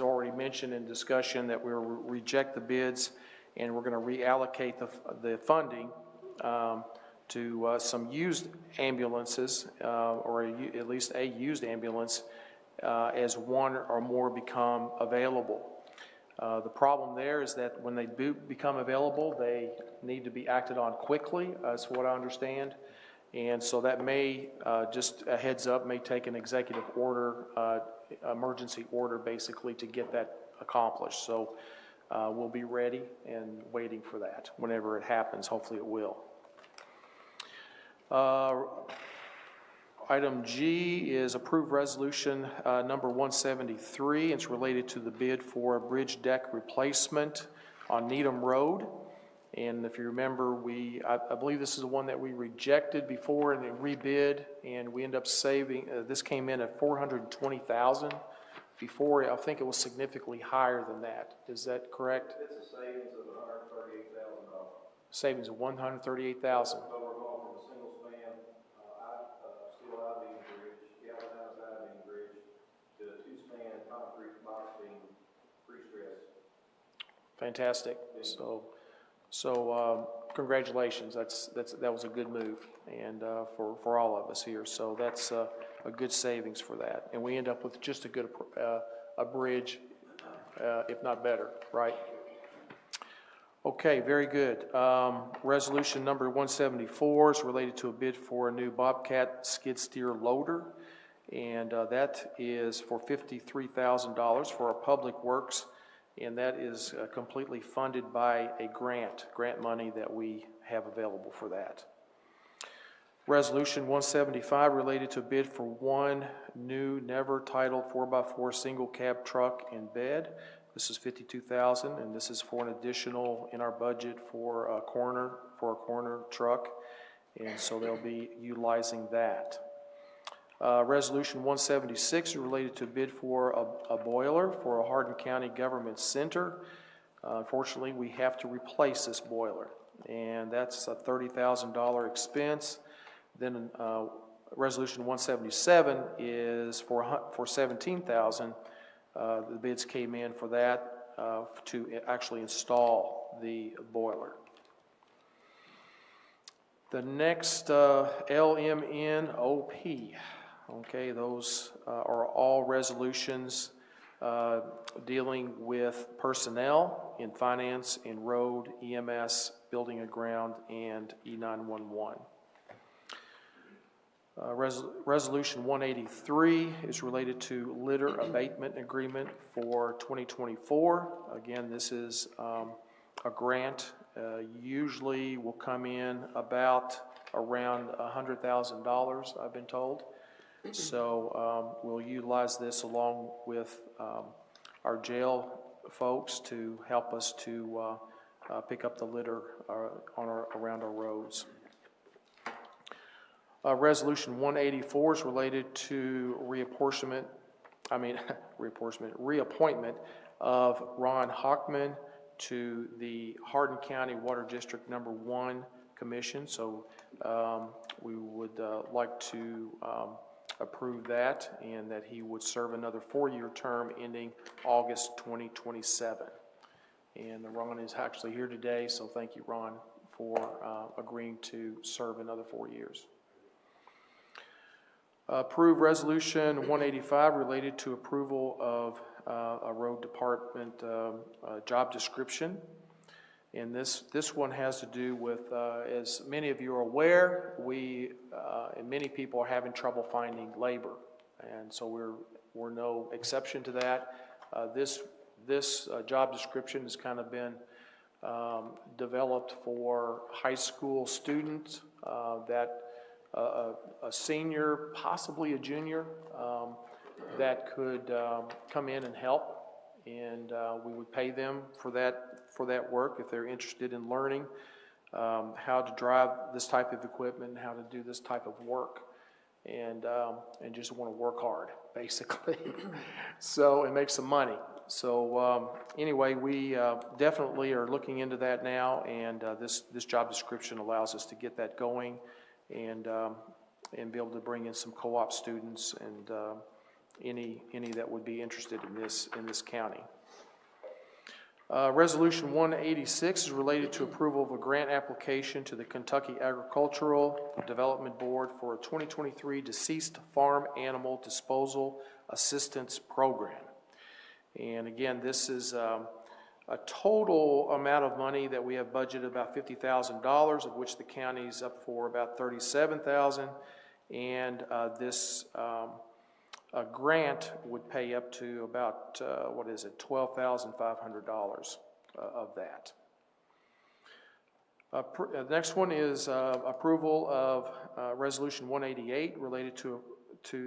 already mentioned in discussion, that we'll reject the bids and we're going to reallocate the funding to some used ambulances, or at least a used ambulance, as one or more become available. The problem there is that when they do become available, they need to be acted on quickly, that's what I understand. And so that may, just a heads up, may take an executive order, emergency order basically to get that accomplished. So we'll be ready and waiting for that whenever it happens. Hopefully it will. Item G is approved resolution number 173. It's related to the bid for a bridge deck replacement on Needham Road. And if you remember, I believe this is the one that we rejected before and then rebid, and we ended up saving, this came in at $420,000. Before, I think it was significantly higher than that. Is that correct? It's a savings of $138,000. Savings of $138,000. So we're going from a single span, steel I-beam bridge, galvanized I-beam bridge, to a two-span concrete box beam pre-stressed. Fantastic. So congratulations. That was a good move, and for all of us here. So that's a good savings for that, and we end up with just a good a bridge, if not better, right? Okay, very good. Resolution number 174 is related to a bid for a new Bobcat skid steer loader, and that is for $53,000 for our public works. And that is completely funded by a grant money that we have available for that. Resolution 175 related to a bid for one new never titled 4x4 single cab truck and bed. This is $52,000, and this is for an additional in our budget for a coroner truck, and so they'll be utilizing that. Resolution 176 is related to a bid for a boiler for a Hardin County Government Center. Unfortunately, we have to replace this boiler, and that's a $30,000 expense. Then Resolution 177 is for $17,000. The bids came in for that to actually install the boiler. The next LMNOP. Okay, those are all resolutions dealing with personnel in finance, in road, EMS, building and ground, and E911. Resolution 183 is related to litter abatement agreement for 2024. Again, this is a grant. Usually will come in around $100,000, I've been told. So we'll utilize this along with our jail folks to help us to pick up the litter around our roads. Resolution 184 is related to reappointment of Ron Hockman to the Hardin County Water District Number 1 Commission. So we would like to approve that, and that he would serve another 4-year term ending August 2027. And Ron is actually here today, so thank you, Ron, for agreeing to serve another 4 years. Approve Resolution 185 related to approval of a road department job description. And this one has to do with, as many of you are aware, and many people are having trouble finding labor. And so we're no exception to that. This job description has kind of been developed for high school students that a senior, possibly a junior, that could come in and help, and we would pay them for that work if they're interested in learning how to drive this type of equipment and how to do this type of work, and just want to work hard, basically. So, and make some money. So anyway, we definitely are looking into that now, and this job description allows us to get that going, and be able to bring in some co-op students and any that would be interested in this county. Resolution 186 is related to approval of a grant application to the Kentucky Agricultural Development Board for a 2023 Deceased Farm Animal Disposal Assistance Program. And again, this is a total amount of money that we have budgeted about $50,000, of which the county's up for about $37,000, and this grant would pay up to about $12,500 of that. The next one is approval of Resolution 188 related to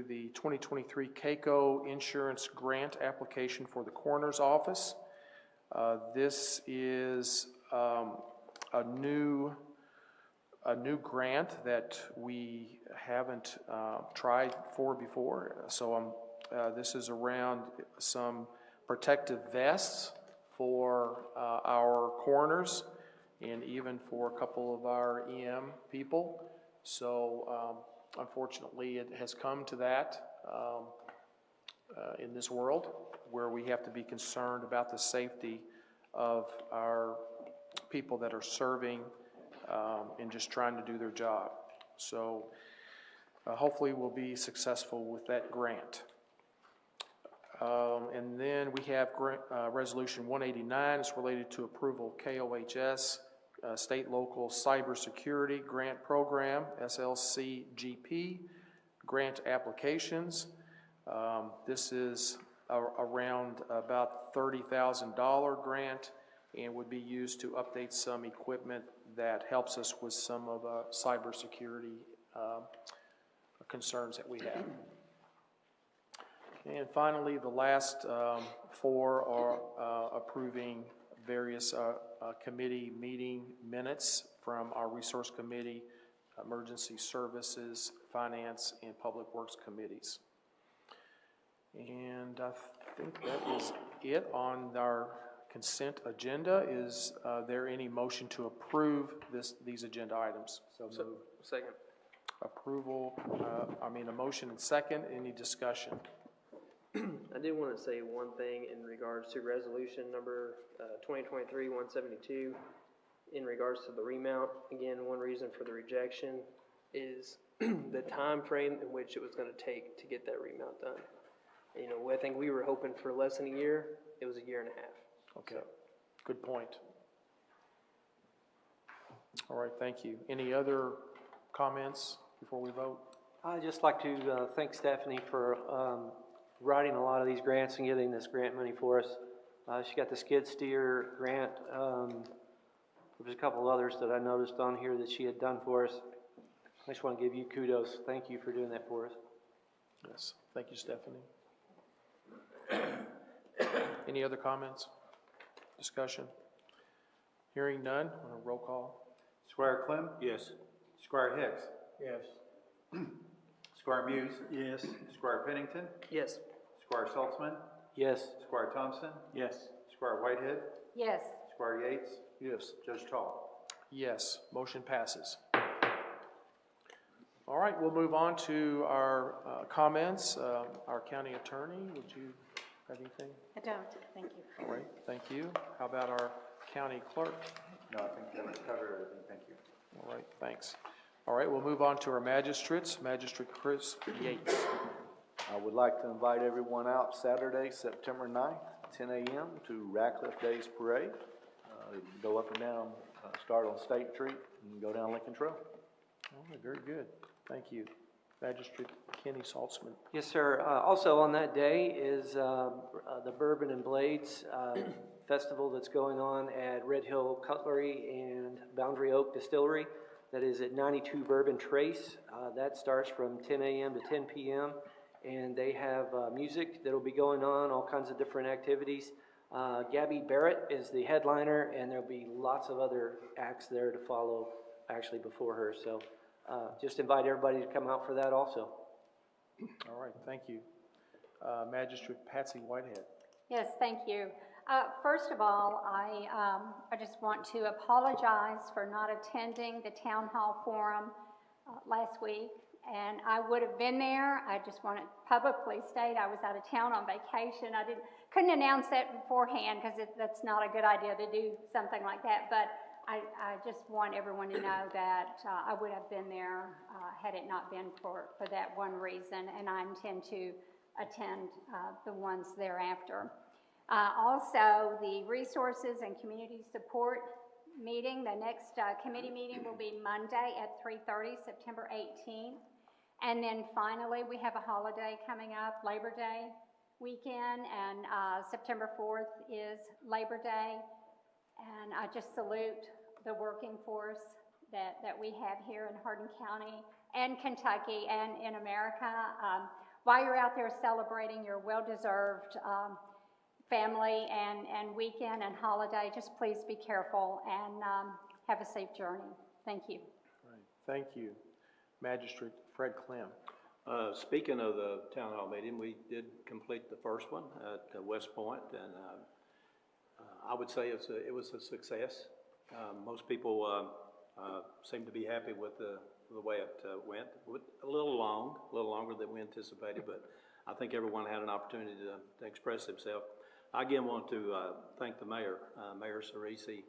the 2023 CAECO insurance grant application for the coroner's office. This is a new grant that we haven't tried for before. So this is around some protective vests for our coroners and even for a couple of our EM people. So unfortunately, it has come to that in this world where we have to be concerned about the safety of our people that are serving and just trying to do their job. So hopefully we'll be successful with that grant. And then we have Resolution 189. It's related to approval of KOHS, State Local Cybersecurity Grant Program, SLCGP, grant applications. This is around about $30,000 grant and would be used to update some equipment that helps us with some of the cybersecurity concerns that we have. And finally, the last four are approving various committee meeting minutes from our Resource Committee, Emergency Services, Finance, and Public Works Committees. And I think that is it on our consent agenda. Is there any motion to approve these agenda items? So moved. Second. Approval, a motion and second. Any discussion? I did want to say one thing in regards to resolution number 2023-172 in regards to the remount. Again, one reason for the rejection is the time frame in which it was going to take to get that remount done. You know, I think we were hoping for less than a year. It was a year and a half. Okay, so. Good point. All right, thank you. Any other comments before we vote? I'd just like to thank Stephanie for writing a lot of these grants and getting this grant money for us. She got the skid steer grant. There was a couple others that I noticed on here that she had done for us. I just want to give you kudos. Thank you for doing that for us. Yes, thank you, Stephanie. Any other comments? Discussion? Hearing none, on a roll call. Squire Clem? Yes. Squire Hicks? Yes. Squire Muse? Yes. Squire Pennington? Yes. Squire Saltzman? Yes. Squire Thompson? Yes. Squire Whitehead? Yes. Squire Yates? Yes. Judge Tall? Yes, motion passes. All right, we'll move on to our comments. Our county attorney, would you have anything? I don't, thank you. All right, thank you. How about our county clerk? No, I think that covered everything. Thank you. All right, thanks. All right, we'll move on to our magistrates. Magistrate Chris Yates. I would like to invite everyone out Saturday, September 9th, 10 a.m. to Ratcliffe Days Parade. Go up and down, start on State Street and go down Lincoln Trail. All right, very good. Thank you. Magistrate Kenny Saltzman. Yes, sir. Also on that day is the Bourbon and Blades Festival that's going on at Red Hill Cutlery and Boundary Oak Distillery. That is at 92 Bourbon Trace. That starts from 10 a.m. to 10 p.m. And they have music that'll be going on, all kinds of different activities. Gabby Barrett is the headliner, and there'll be lots of other acts there to follow actually before her. So just invite everybody to come out for that also. All right, thank you. Magistrate Patsy Whitehead. Yes, thank you. First of all, I just want to apologize for not attending the town hall forum last week. And I would have been there. I just want to publicly state I was out of town on vacation. I couldn't announce that beforehand because that's not a good idea to do something like that. But I just want everyone to know that I would have been there had it not been for that one reason. And I intend to attend the ones thereafter. Also, the Resources and Community Support meeting, the next committee meeting will be Monday at 3:30, September 18th. And then finally, we have a holiday coming up, Labor Day weekend, and September 4th is Labor Day. And I just salute the working force that we have here in Hardin County and Kentucky and in America. While you're out there celebrating your well-deserved family and weekend and holiday, just please be careful and have a safe journey. Thank you. Right. Thank you. Magistrate Fred Clem. Speaking of the town hall meeting, we did complete the first one at West Point, and I would say it was a success. Most people seem to be happy with the way it went. A little longer than we anticipated, but I think everyone had an opportunity to express themselves. I again want to thank the mayor, Mayor Cerisi,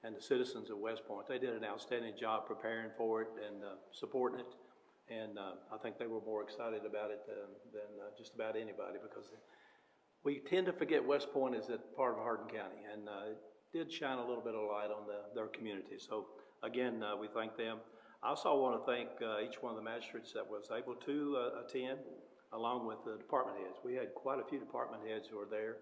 and the citizens of West Point. They did an outstanding job preparing for it and supporting it. And I think they were more excited about it than just about anybody, because we tend to forget West Point is a part of Hardin County, and it did shine a little bit of light on their community. So again, we thank them. I also want to thank each one of the magistrates that was able to attend, along with the department heads. We had quite a few department heads who were there,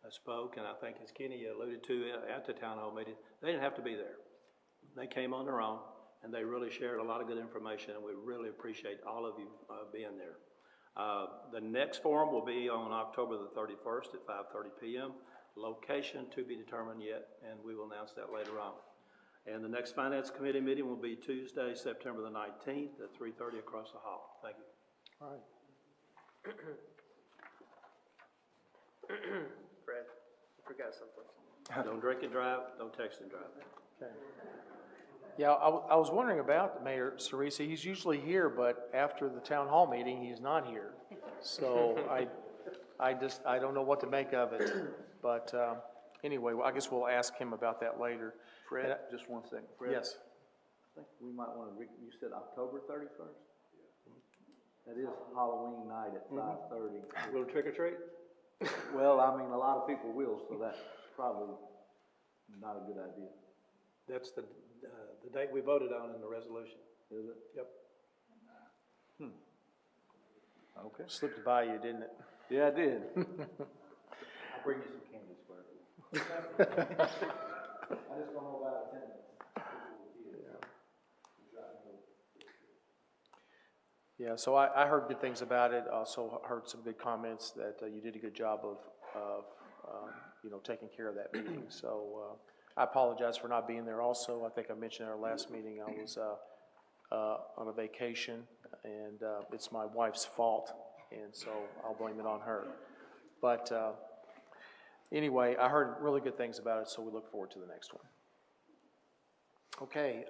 spoke, and I think as Kenny alluded to at the town hall meeting, they didn't have to be there. They came on their own, and they really shared a lot of good information, and we really appreciate all of you being there. The next forum will be on October the 31st at 5:30 p.m. Location to be determined yet, and we will announce that later on. And the next Finance Committee meeting will be Tuesday, September the 19th at 3:30 across the hall. Thank you. All right. Fred, you forgot something. Don't drink and drive, don't text and drive. Okay. Yeah, I was wondering about Mayor Cerisi. He's usually here, but after the town hall meeting, he's not here. So I don't know what to make of it. But anyway, I guess we'll ask him about that later. Fred, just one second. Fred, Yes. I think we might want to, you said October 31st? That is Halloween night at 5:30. Little trick or treat? Well, I mean, a lot of people will, so that's probably not a good idea. That's the date we voted on in the resolution. Is it? Yep. Okay. Slipped by you, didn't it? Yeah, I did. I'll bring you some candy, Square. I just don't know about attendance. Yeah, so I heard good things about it. Also heard some good comments that you did a good job of taking care of that meeting. So I apologize for not being there also. I think I mentioned in our last meeting I was on a vacation, and it's my wife's fault, and so I'll blame it on her. But anyway, I heard really good things about it, so we look forward to the next one. Okay,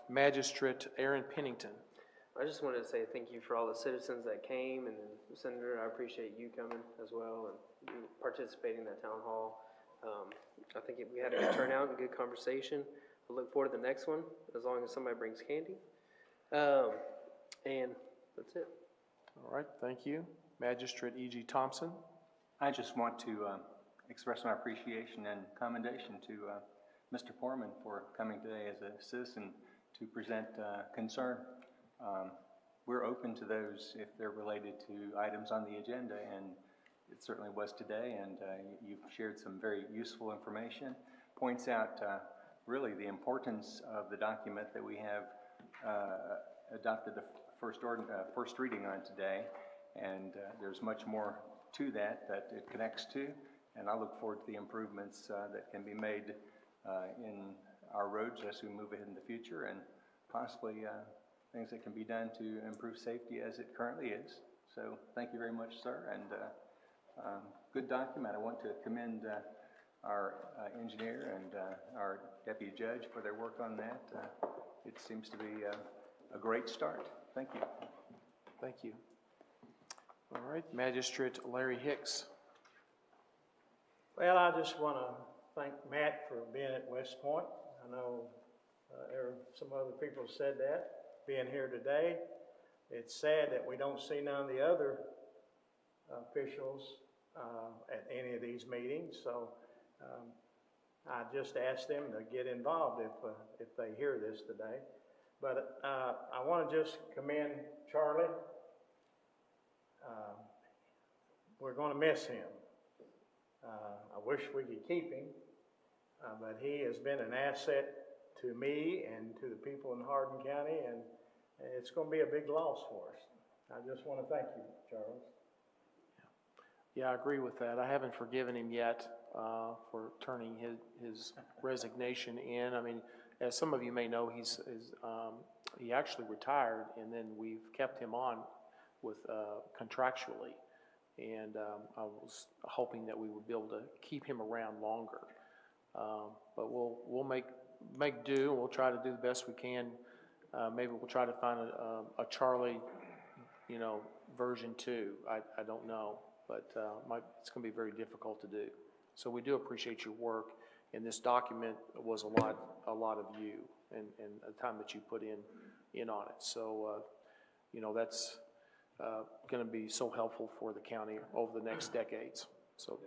Magistrate Aaron Pennington. I just wanted to say thank you for all the citizens that came, and Senator, I appreciate you coming as well and you participating in that town hall. I think we had a good turnout and good conversation. I look forward to the next one, as long as somebody brings candy. And that's it. All right, thank you. Magistrate E.G. Thompson. I just want to express my appreciation and commendation to Mr. Foreman for coming today as a citizen to present concern. We're open to those if they're related to items on the agenda, and it certainly was today, and you've shared some very useful information. Points out really the importance of the document that we have adopted the first reading on today, and there's much more to that it connects to, and I look forward to the improvements that can be made in our roads as we move ahead in the future, and possibly things that can be done to improve safety as it currently is. So thank you very much, sir, and good document. I want to commend our engineer and our deputy judge for their work on that. It seems to be a great start. Thank you. Thank you. All right, Magistrate Larry Hicks. Well, I just want to thank Matt for being at West Point. I know there are some other people who said that, being here today. It's sad that we don't see none of the other officials at any of these meetings, so I just asked them to get involved if they hear this today. But I want to just commend Charlie. We're going to miss him. I wish we could keep him, but he has been an asset to me and to the people in Hardin County, and it's going to be a big loss for us. I just want to thank you, Charles. Yeah, I agree with that. I haven't forgiven him yet for turning his resignation in. I mean, as some of you may know, he actually retired, and then we've kept him on with contractually. And I was hoping that we would be able to keep him around longer. But we'll make do, and we'll try to do the best we can. Maybe we'll try to find a Charlie, version 2. I don't know, but it's going to be very difficult to do. So we do appreciate your work, and this document was a lot of you and the time that you put in on it. So that's going to be so helpful for the county over the next decades. So,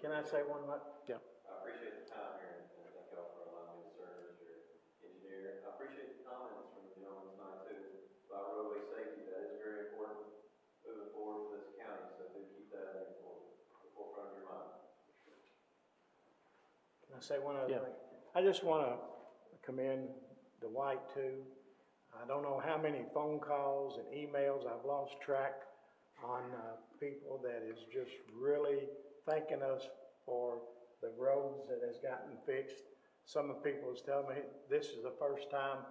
Can I say one more? yeah. I appreciate the time here, and thank y'all for allowing me to serve as your engineer. I appreciate the comments from the gentleman tonight too about roadway safety. That is very important moving forward for this county, so do keep that in the forefront of your mind. Can I say one other Yeah. thing? I just want to commend Dwight too. I don't know how many phone calls and emails I've lost track on people that is just really thanking us for the roads that has gotten fixed. Some of the people is telling me this is the first time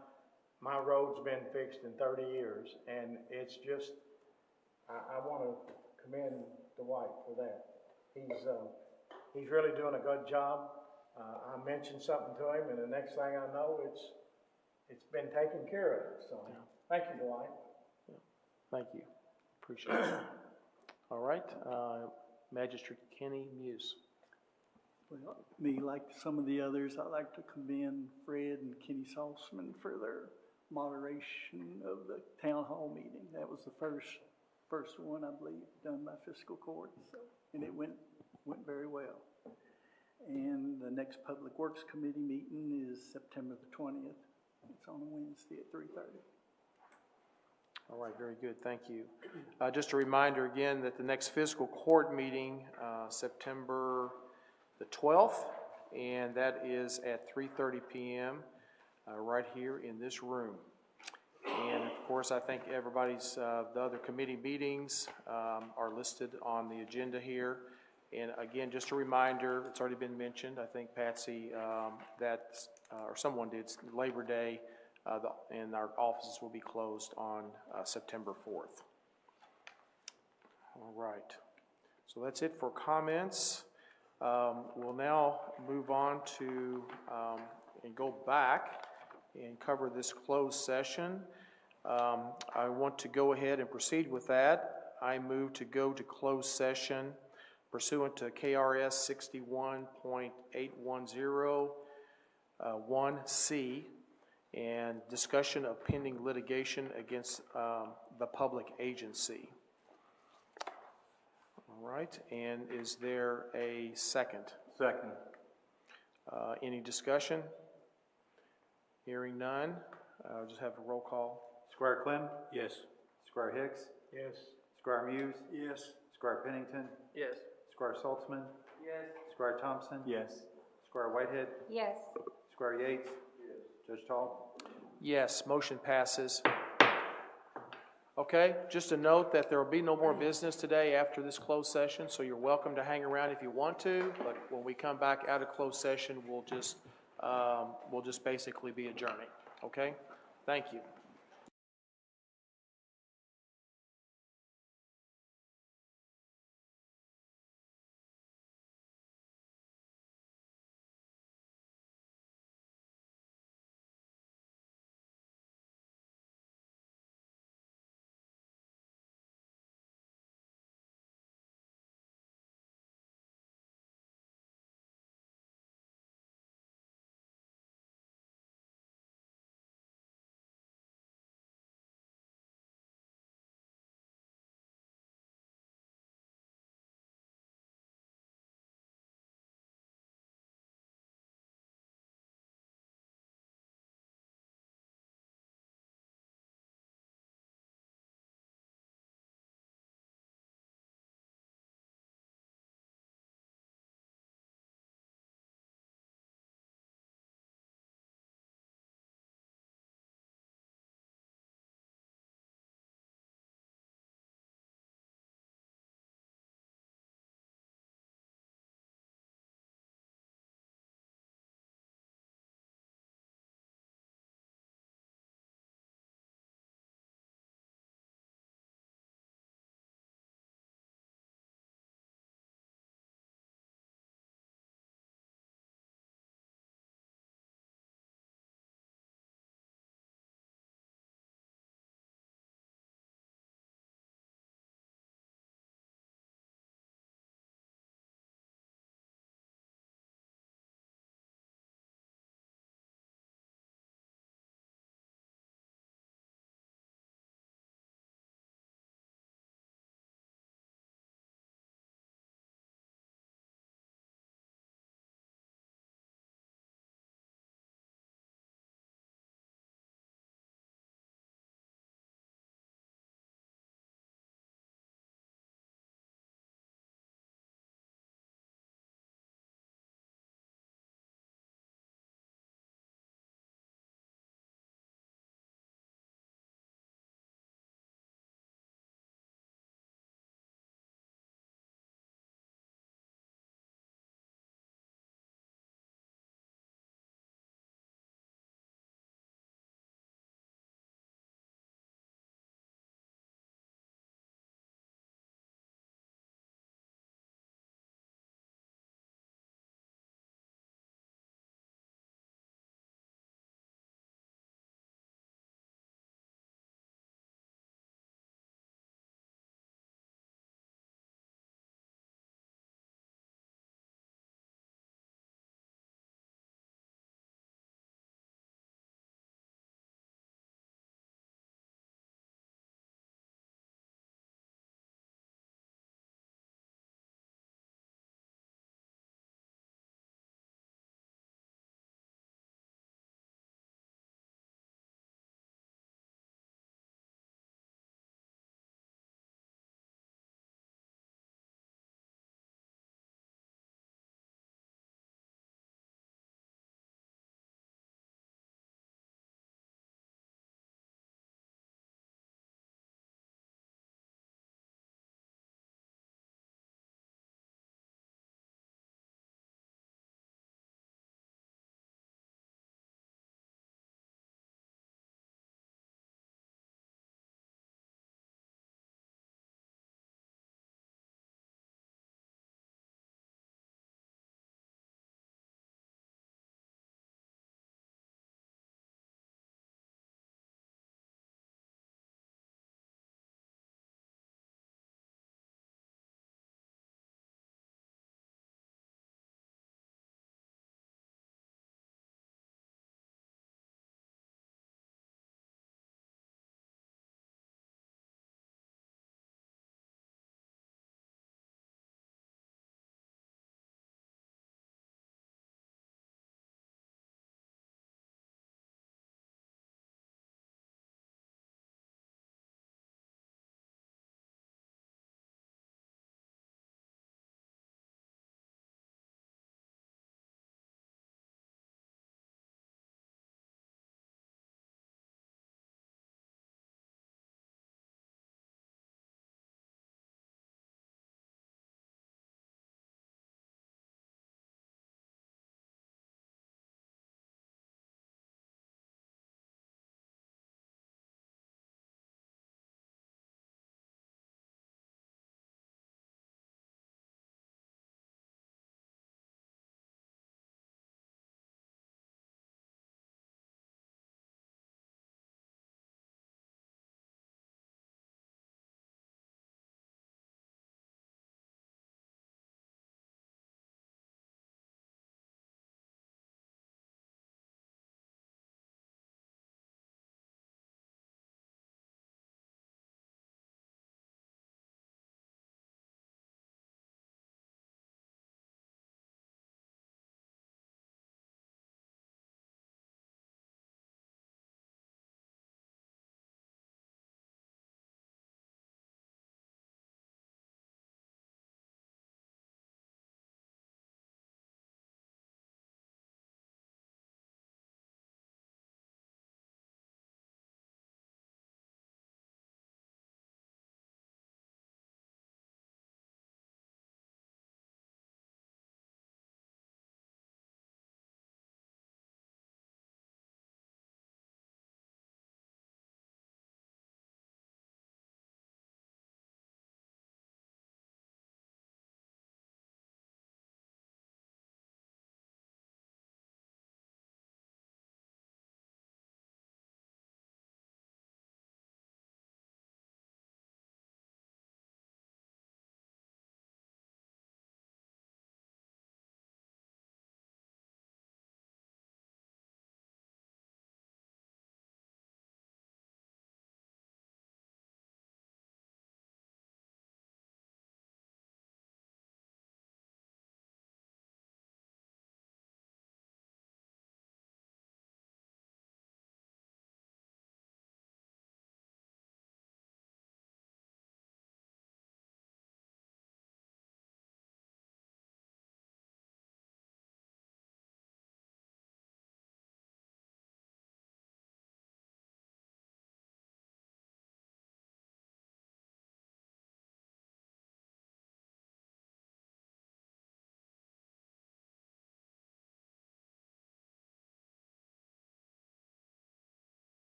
my road's been fixed in 30 years, and it's just, I want to commend Dwight for that. He's really doing a good job. I mentioned something to him, and the next thing I know, it's been taken care of. So, thank you, Dwight. Yeah. Thank you. Appreciate it. All right. Magistrate Kenny Muse. Well, me, like some of the others, I'd like to commend Fred and Kenny Salzman for their moderation of the town hall meeting. That was the first one, I believe, done by fiscal court, and it went very well. And the next Public Works Committee meeting is September the 20th. It's on a Wednesday at 3:30. All right, very good, thank you. Just a reminder again that the next fiscal court meeting, September the 12th, and that is at 3:30 p.m. Right here in this room. And of course, I think everybody's, the other committee meetings are listed on the agenda here. And again, just a reminder, it's already been mentioned, I think Patsy, or someone did, Labor Day, and our offices will be closed on September 4th. All right, so that's it for comments. We'll now move on to, and go back and cover this closed session. I want to go ahead and proceed with that. I move to go to closed session pursuant to KRS 61.810 1C, and discussion of pending litigation against the public agency. All right, and is there a second? Second. Any discussion? Hearing none, I'll just have a roll call. Squire Clem? Yes. Squire Hicks? Yes. Squire Muse? Yes. Squire Pennington? Yes. Squire Saltzman? Yes. Squire Thompson? Yes. Squire Whitehead? Yes. Squire Yates? Yes. Judge Tall? Yes, motion passes. Okay, just a note that there will be no more business today after this closed session, so you're welcome to hang around if you want to, but when we come back out of closed session, we'll just basically be adjourning, okay? Thank you.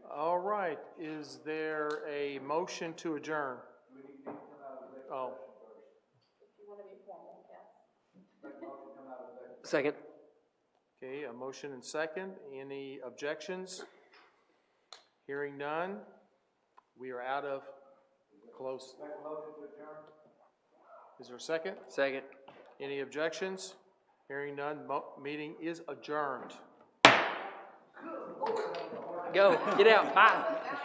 All right, is there a motion to adjourn? Oh, Second. okay, a motion and second. Any objections? Hearing none, we are out of close. Is there a second? Second. Any objections? Hearing none, meeting is adjourned. Go, get out, bye.